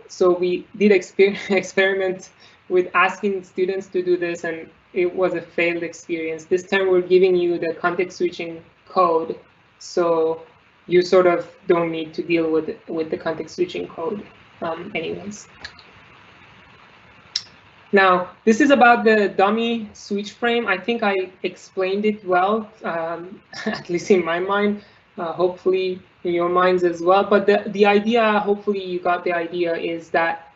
So we did experiment with asking students to do this, and it was a failed experience. This time we're giving you the context switching code, so you sort of don't need to deal with the context switching code anyways. Now, this is about the dummy switch frame. I think I explained it well, at least in my mind, hopefully in your minds as well. But the idea, hopefully you got the idea, is that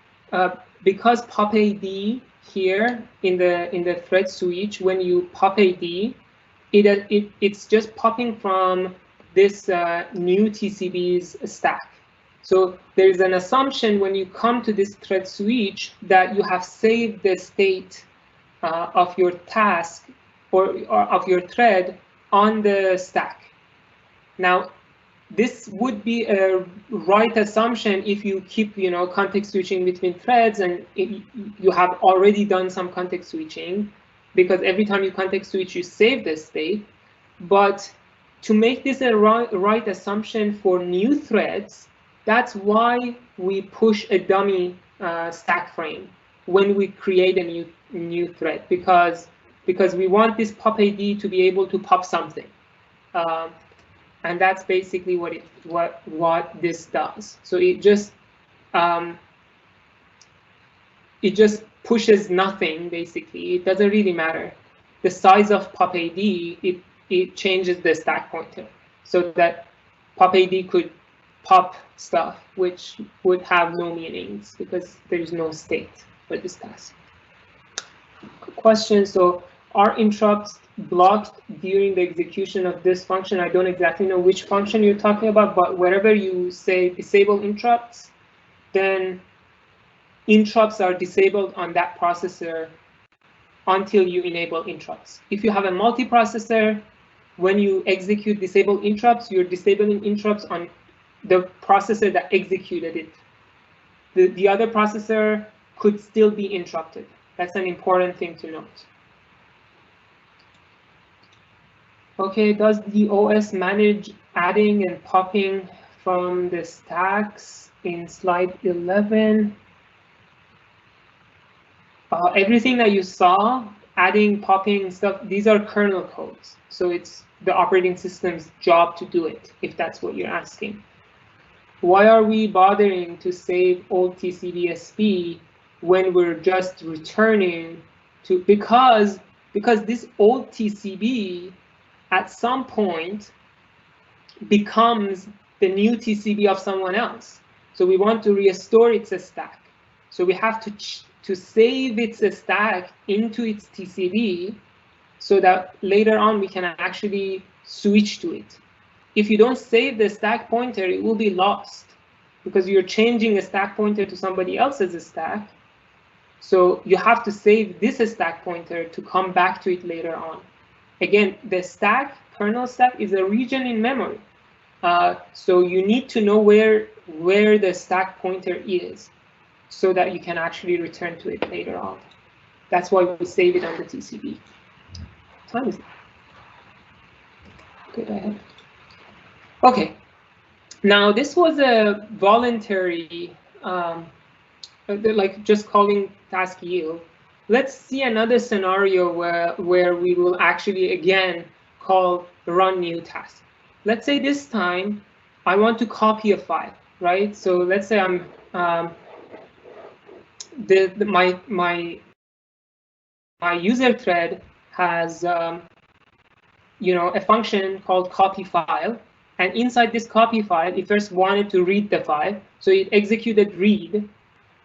because pop-AD here in the thread switch, when you pop-AD, it's just popping from this new TCB's stack. So there is an assumption when you come to this thread switch that you have saved the state of your task or of your thread on the stack. Now, this would be a right assumption if you keep, context switching between threads and you have already done some context switching, because every time you context switch, you save the state. But to make this a right assumption for new threads, that's why we push a dummy stack frame when we create a new thread, because we want this pop-AD to be able to pop something. And that's basically what this does. So it just pushes nothing, basically. It doesn't really matter. The size of pop-AD, it changes the stack pointer so that pop-AD could pop stuff, which would have no meanings because there's no state for this task. Question, so are interrupts blocked during the execution of this function? I don't exactly know which function you're talking about, but wherever you say disable interrupts, then interrupts are disabled on that processor until you enable interrupts. If you have a multiprocessor, when you execute disable interrupts, you're disabling interrupts on the processor that executed it. The other processor could still be interrupted. That's an important thing to note. Okay, does the OS manage adding and popping from the stacks in slide 11? Everything that you saw, adding, popping stuff, these are kernel codes. So it's the operating system's job to do it, if that's what you're asking. Why are we bothering to save old TCB-SP when we're just returning to, because this old TCB at some point becomes the new TCB of someone else. So we want to restore its stack. So we have to save its stack into its TCB so that later on we can actually switch to it. If you don't save the stack pointer, it will be lost because you're changing a stack pointer to somebody else's stack. So you have to save this stack pointer to come back to it later on. Again, the stack, kernel stack, is a region in memory. So you need to know where the stack pointer is so that you can actually return to it later on. That's why we save it on the TCB. What time is it? Good ahead. Okay. Now this was a voluntary, like just calling task yield. Let's see another scenario where we will actually again call run new task. Let's say this time I want to copy a file, right? So let's say I'm my user thread has a function called copy file, and inside this copy file it first wanted to read the file, so it executed read,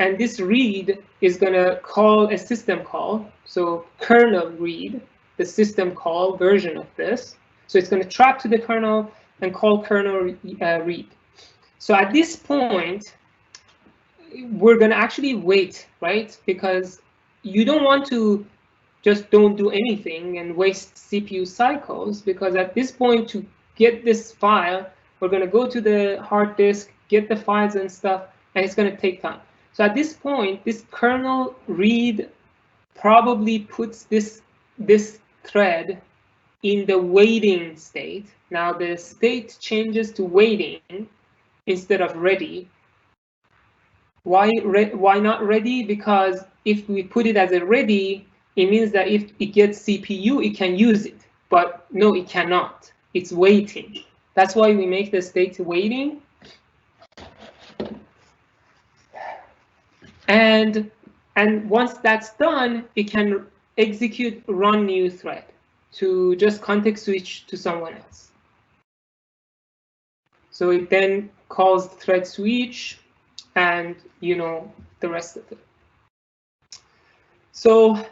and this read is going to call a system call, so kernel read, the system call version of this. So it's going to track to the kernel and call kernel read. So at this point, we're going to actually wait, right? Because you don't want to just don't do anything and waste CPU cycles, because at this point, to get this file, we're going to go to the hard disk, get the files and stuff, and it's going to take time. So at this point, this kernel read probably puts this thread in the waiting state. Now the state changes to waiting instead of ready. Why not ready? Because if we put it as a ready, it means that if it gets CPU, it can use it. But no, it cannot. It's waiting. That's why we make the state waiting. And once that's done, it can execute run new thread to just context switch to someone else. So it then calls thread switch, and you know the rest of it. So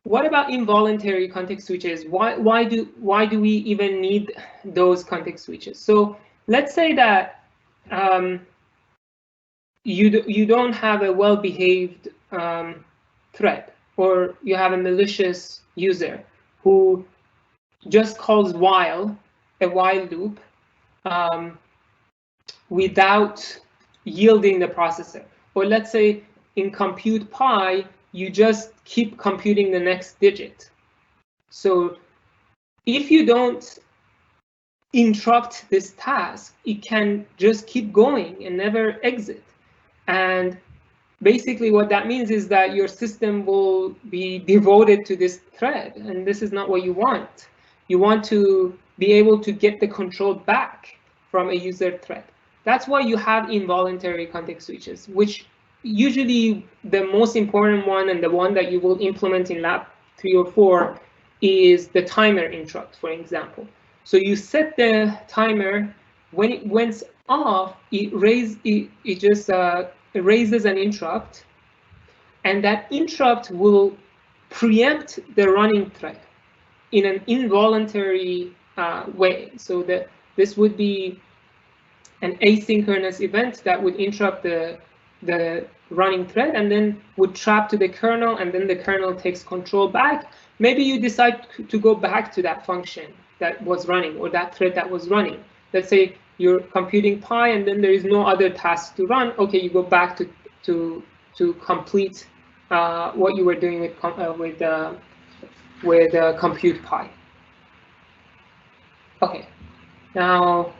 what about involuntary context switches? Why do we even need those context switches? So let's say that you don't have a well-behaved thread, or you have a malicious user who just calls a while loop without yielding the processor. Or let's say in compute pi, you just keep computing the next digit. So if you don't interrupt this task, it can just keep going and never exit. And basically what that means is that your system will be devoted to this thread, and this is not what you want. You want to be able to get the control back from a user thread. That's why you have involuntary context switches, which usually the most important one and the one that you will implement in lab 3 or 4 is the timer interrupt, for example. So you set the timer, when it went off, it just raises an interrupt, and that interrupt will preempt the running thread in an involuntary way. So this would be an asynchronous event that would interrupt the running thread and then would trap to the kernel, and then the kernel takes control back. Maybe you decide to go back to that function that was running, or that thread that was running. Let's say you're computing pi and then there is no other task to run. Okay, you go back to complete what you were doing with compute pi. Okay, now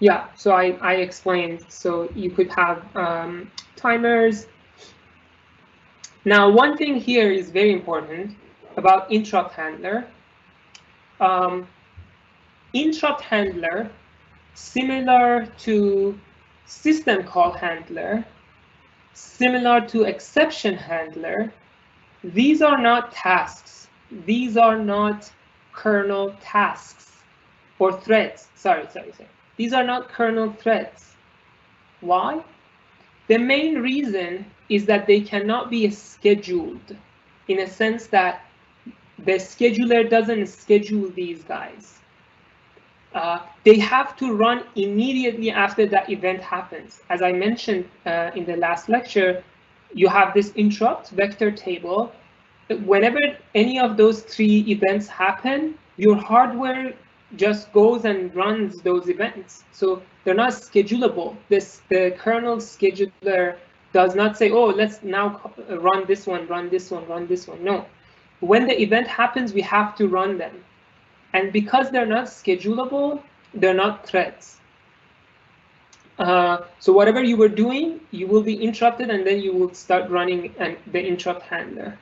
yeah, so I explained. So you could have timers. Now, one thing here is very important about interrupt handler. Interrupt handler, similar to system call handler, similar to exception handler, these are not tasks. These are not kernel tasks or threads. Sorry. These are not kernel threads. Why? The main reason is that they cannot be scheduled, in a sense that the scheduler doesn't schedule these guys. They have to run immediately after that event happens. As I mentioned in the last lecture, you have this interrupt vector table. Whenever any of those 3 events happen, your hardware just goes and runs those events. So they're not schedulable. The kernel scheduler does not say, oh, let's now run this one, run this one, run this one. No. When the event happens, we have to run them. And because they're not schedulable, they're not threads. So whatever you were doing, you will be interrupted, and then you will start running the interrupt handler.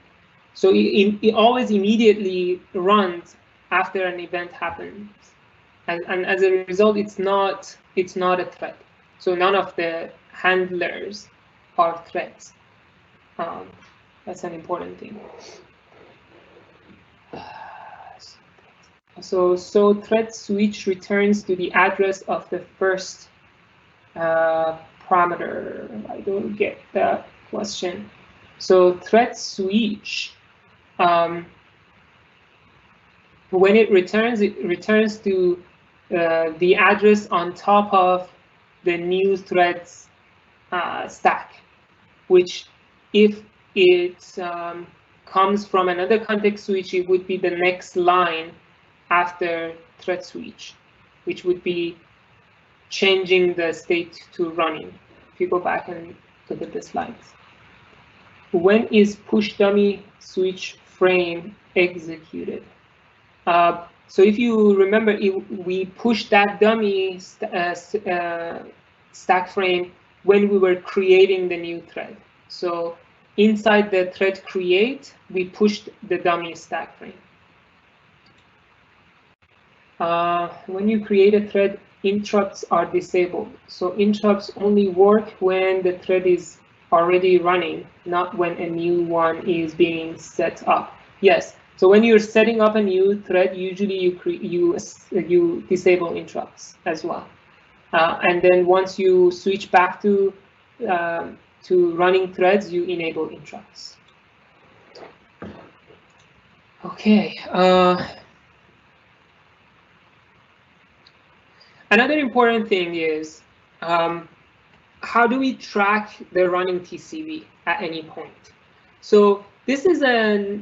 So it always immediately runs after an event happens. And as a result, it's not a thread. So none of the handlers are threads. That's an important thing. So thread switch returns to the address of the first parameter. I don't get that question. So thread switch, when it returns to the address on top of the new threads stack, which if it comes from another context switch, it would be the next line after thread switch, which would be changing the state to running. If you go back and look at the slides. When is push dummy switch frame executed? So if you remember, we pushed that dummy stack frame when we were creating the new thread. So inside the thread create, we pushed the dummy stack frame. When you create a thread, interrupts are disabled. So interrupts only work when the thread is already running, not when a new one is being set up. Yes. So when you're setting up a new thread, usually you disable interrupts as well. And then once you switch back to running threads, you enable interrupts. Okay. Another important thing is how do we track the running TCB at any point? So this is a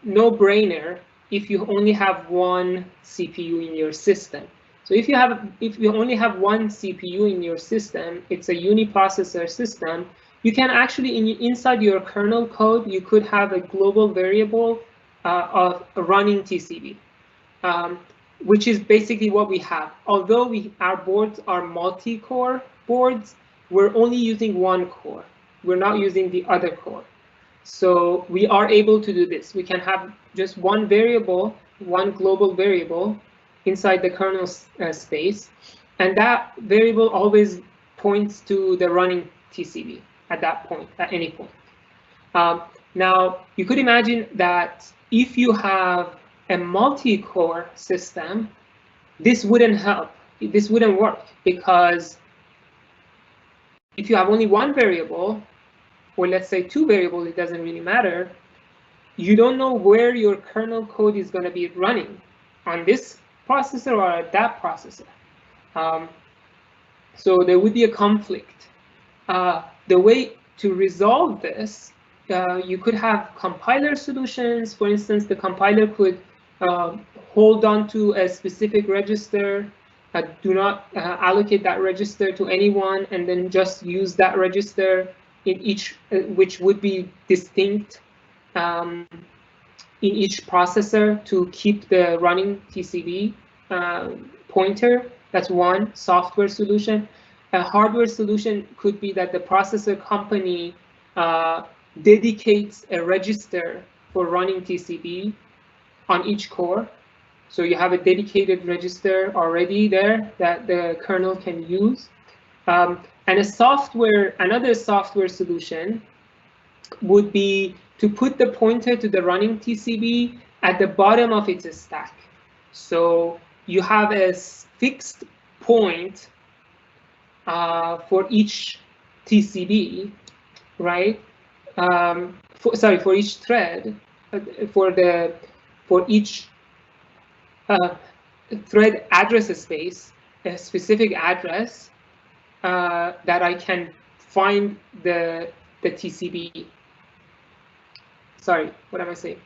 no-brainer if you only have one CPU in your system. So if you only have one CPU in your system, it's a uniprocessor system, you can actually inside your kernel code, you could have a global variable of running TCB, which is basically what we have. Although our boards are multi-core boards, we're only using one core. We're not using the other core. So we are able to do this. We can have just one variable, one global variable inside the kernel space, and that variable always points to the running TCB at that point, at any point. Now, you could imagine that if you have a multi-core system, this wouldn't help. This wouldn't work, because if you have only one variable, or let's say two variables, it doesn't really matter, you don't know where your kernel code is going to be running, on this processor or that processor. So there would be a conflict. The way to resolve this, you could have compiler solutions. For instance, the compiler could hold on to a specific register, do not allocate that register to anyone, and then just use that register in each, which would be distinct in each processor to keep the running TCB pointer. That's one software solution. A hardware solution could be that the processor company dedicates a register for running TCB on each core. So you have a dedicated register already there that the kernel can use. And another software solution would be to put the pointer to the running TCB at the bottom of its stack. So you have a fixed point for each TCB, right? For each thread, for each thread address space, a specific address that I can find the TCB. Sorry, what am I saying?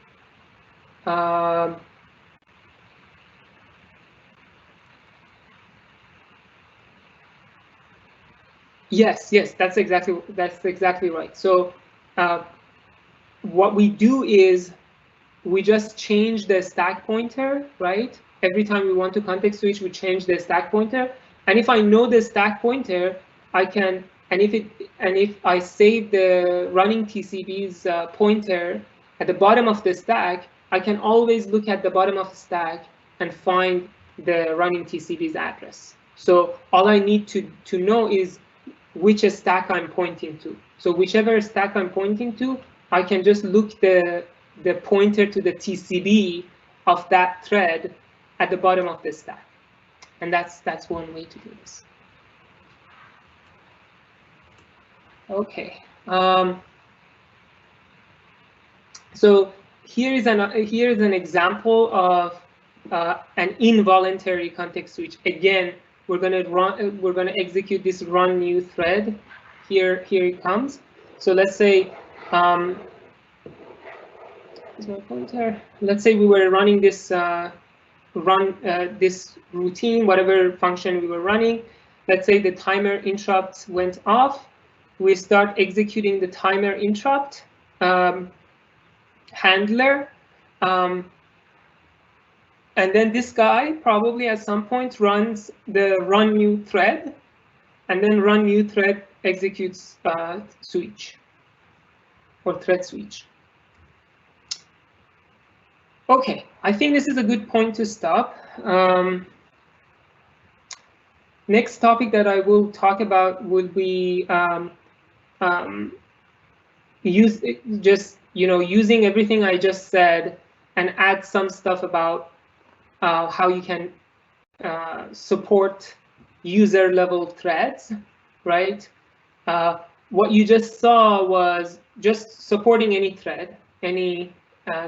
Yes, that's exactly right. So what we do is we just change the stack pointer, right? Every time we want to context switch, we change the stack pointer. And if I know the stack pointer, I can, and if I save the running TCB's pointer at the bottom of the stack, I can always look at the bottom of the stack and find the running TCB's address. So all I need to know is which stack I'm pointing to. So whichever stack I'm pointing to, I can just look the pointer to the TCB of that thread at the bottom of the stack. And that's one way to do this. Okay. So here is an example of an involuntary context switch. Again, we're going to execute this run new thread. Here it comes. So let's say is my pointer. Let's say we were running this this routine, whatever function we were running. Let's say the timer interrupt went off. We start executing the timer interrupt handler. And then this guy probably at some point runs the run new thread, and then run new thread executes switch or thread switch. Okay, I think this is a good point to stop. Next topic that I will talk about would be using everything I just said and add some stuff about how you can support user level threads, right? What you just saw was just supporting any thread, any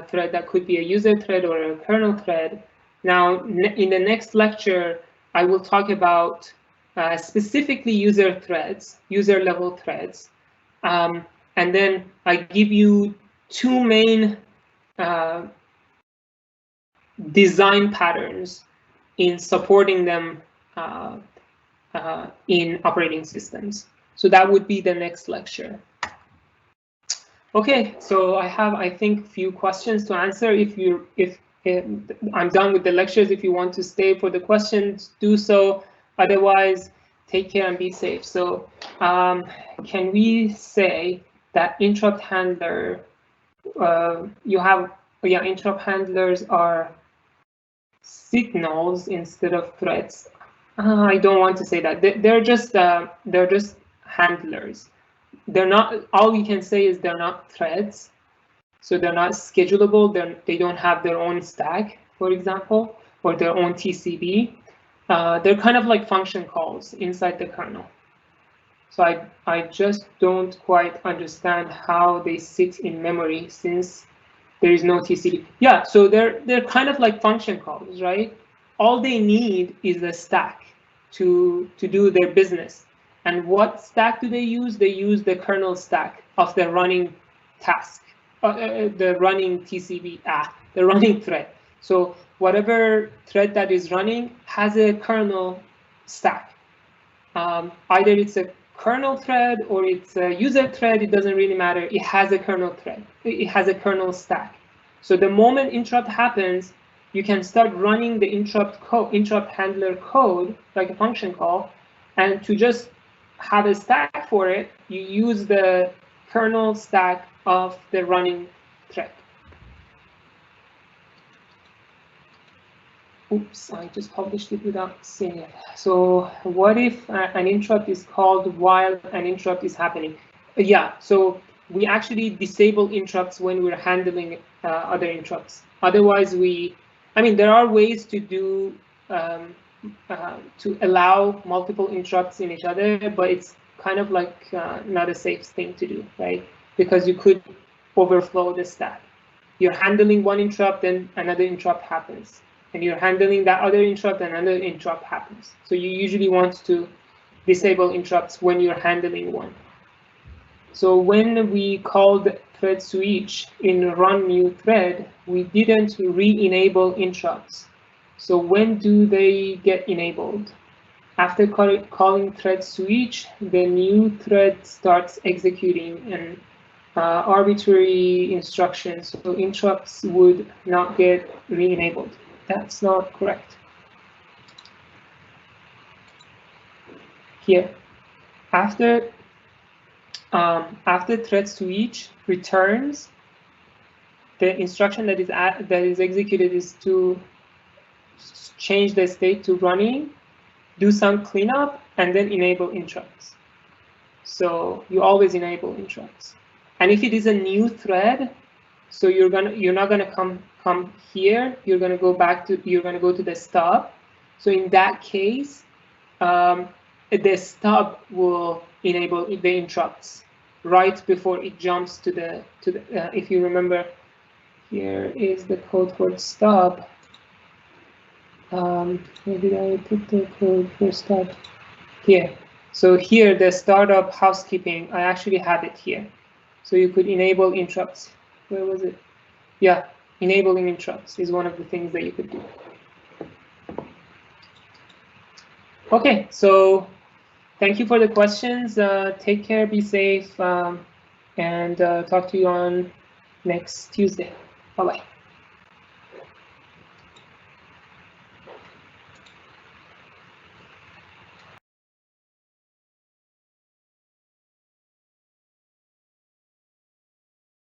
thread that could be a user thread or a kernel thread. Now, in the next lecture, I will talk about specifically user threads, user level threads. And then I give you two main design patterns in supporting them in operating systems. So that would be the next lecture. Okay, so I have, I think, few questions to answer. If I'm done with the lectures, if you want to stay for the questions, do so. Otherwise, take care and be safe. So can we say that interrupt handler, interrupt handlers are signals instead of threads? I don't want to say that. They're just handlers. They're not, all we can say is they're not threads, so they're not schedulable. They don't have their own stack, for example, or their own TCB. They're kind of like function calls inside the kernel. So I just don't quite understand how they sit in memory since there is no TCB. Yeah, so they're kind of like function calls, right? All they need is a stack to do their business. And what stack do they use? They use the kernel stack of the running task, the running TCB, the running thread. So whatever thread that is running has a kernel stack. Either it's a kernel thread or it's a user thread, it doesn't really matter. It has a kernel thread. It has a kernel stack. So the moment interrupt happens, you can start running the interrupt handler code, like a function call, and to just have a stack for it, you use the kernel stack of the running thread. Oops, I just published it without seeing it. So what if an interrupt is called while an interrupt is happening? Yeah, so we actually disable interrupts when we're handling other interrupts. Otherwise, there are ways to do to allow multiple interrupts in each other, but it's kind of like not a safe thing to do, right? Because you could overflow the stack. You're handling one interrupt, then another interrupt happens. And you're handling that other interrupt, and another interrupt happens. So you usually want to disable interrupts when you're handling one. So when we called thread switch in run new thread, we didn't re-enable interrupts. So when do they get enabled? After calling thread switch, the new thread starts executing an arbitrary instructions, so interrupts would not get re-enabled. That's not correct. Here, after thread switch returns, the instruction that is executed is to change the state to running, do some cleanup, and then enable interrupts. So you always enable interrupts. And if it is a new thread, so you're not gonna come here. You're gonna go to the stub. So in that case, the stub will enable the interrupts right before it jumps to the if you remember, here is the code for stub. Where did I put the code for start? Here. So here, the startup housekeeping, I actually have it here. So you could enable interrupts. Where was it? Yeah, enabling interrupts is one of the things that you could do. Okay, so thank you for the questions. Take care, be safe, and talk to you on next Tuesday. Bye-bye.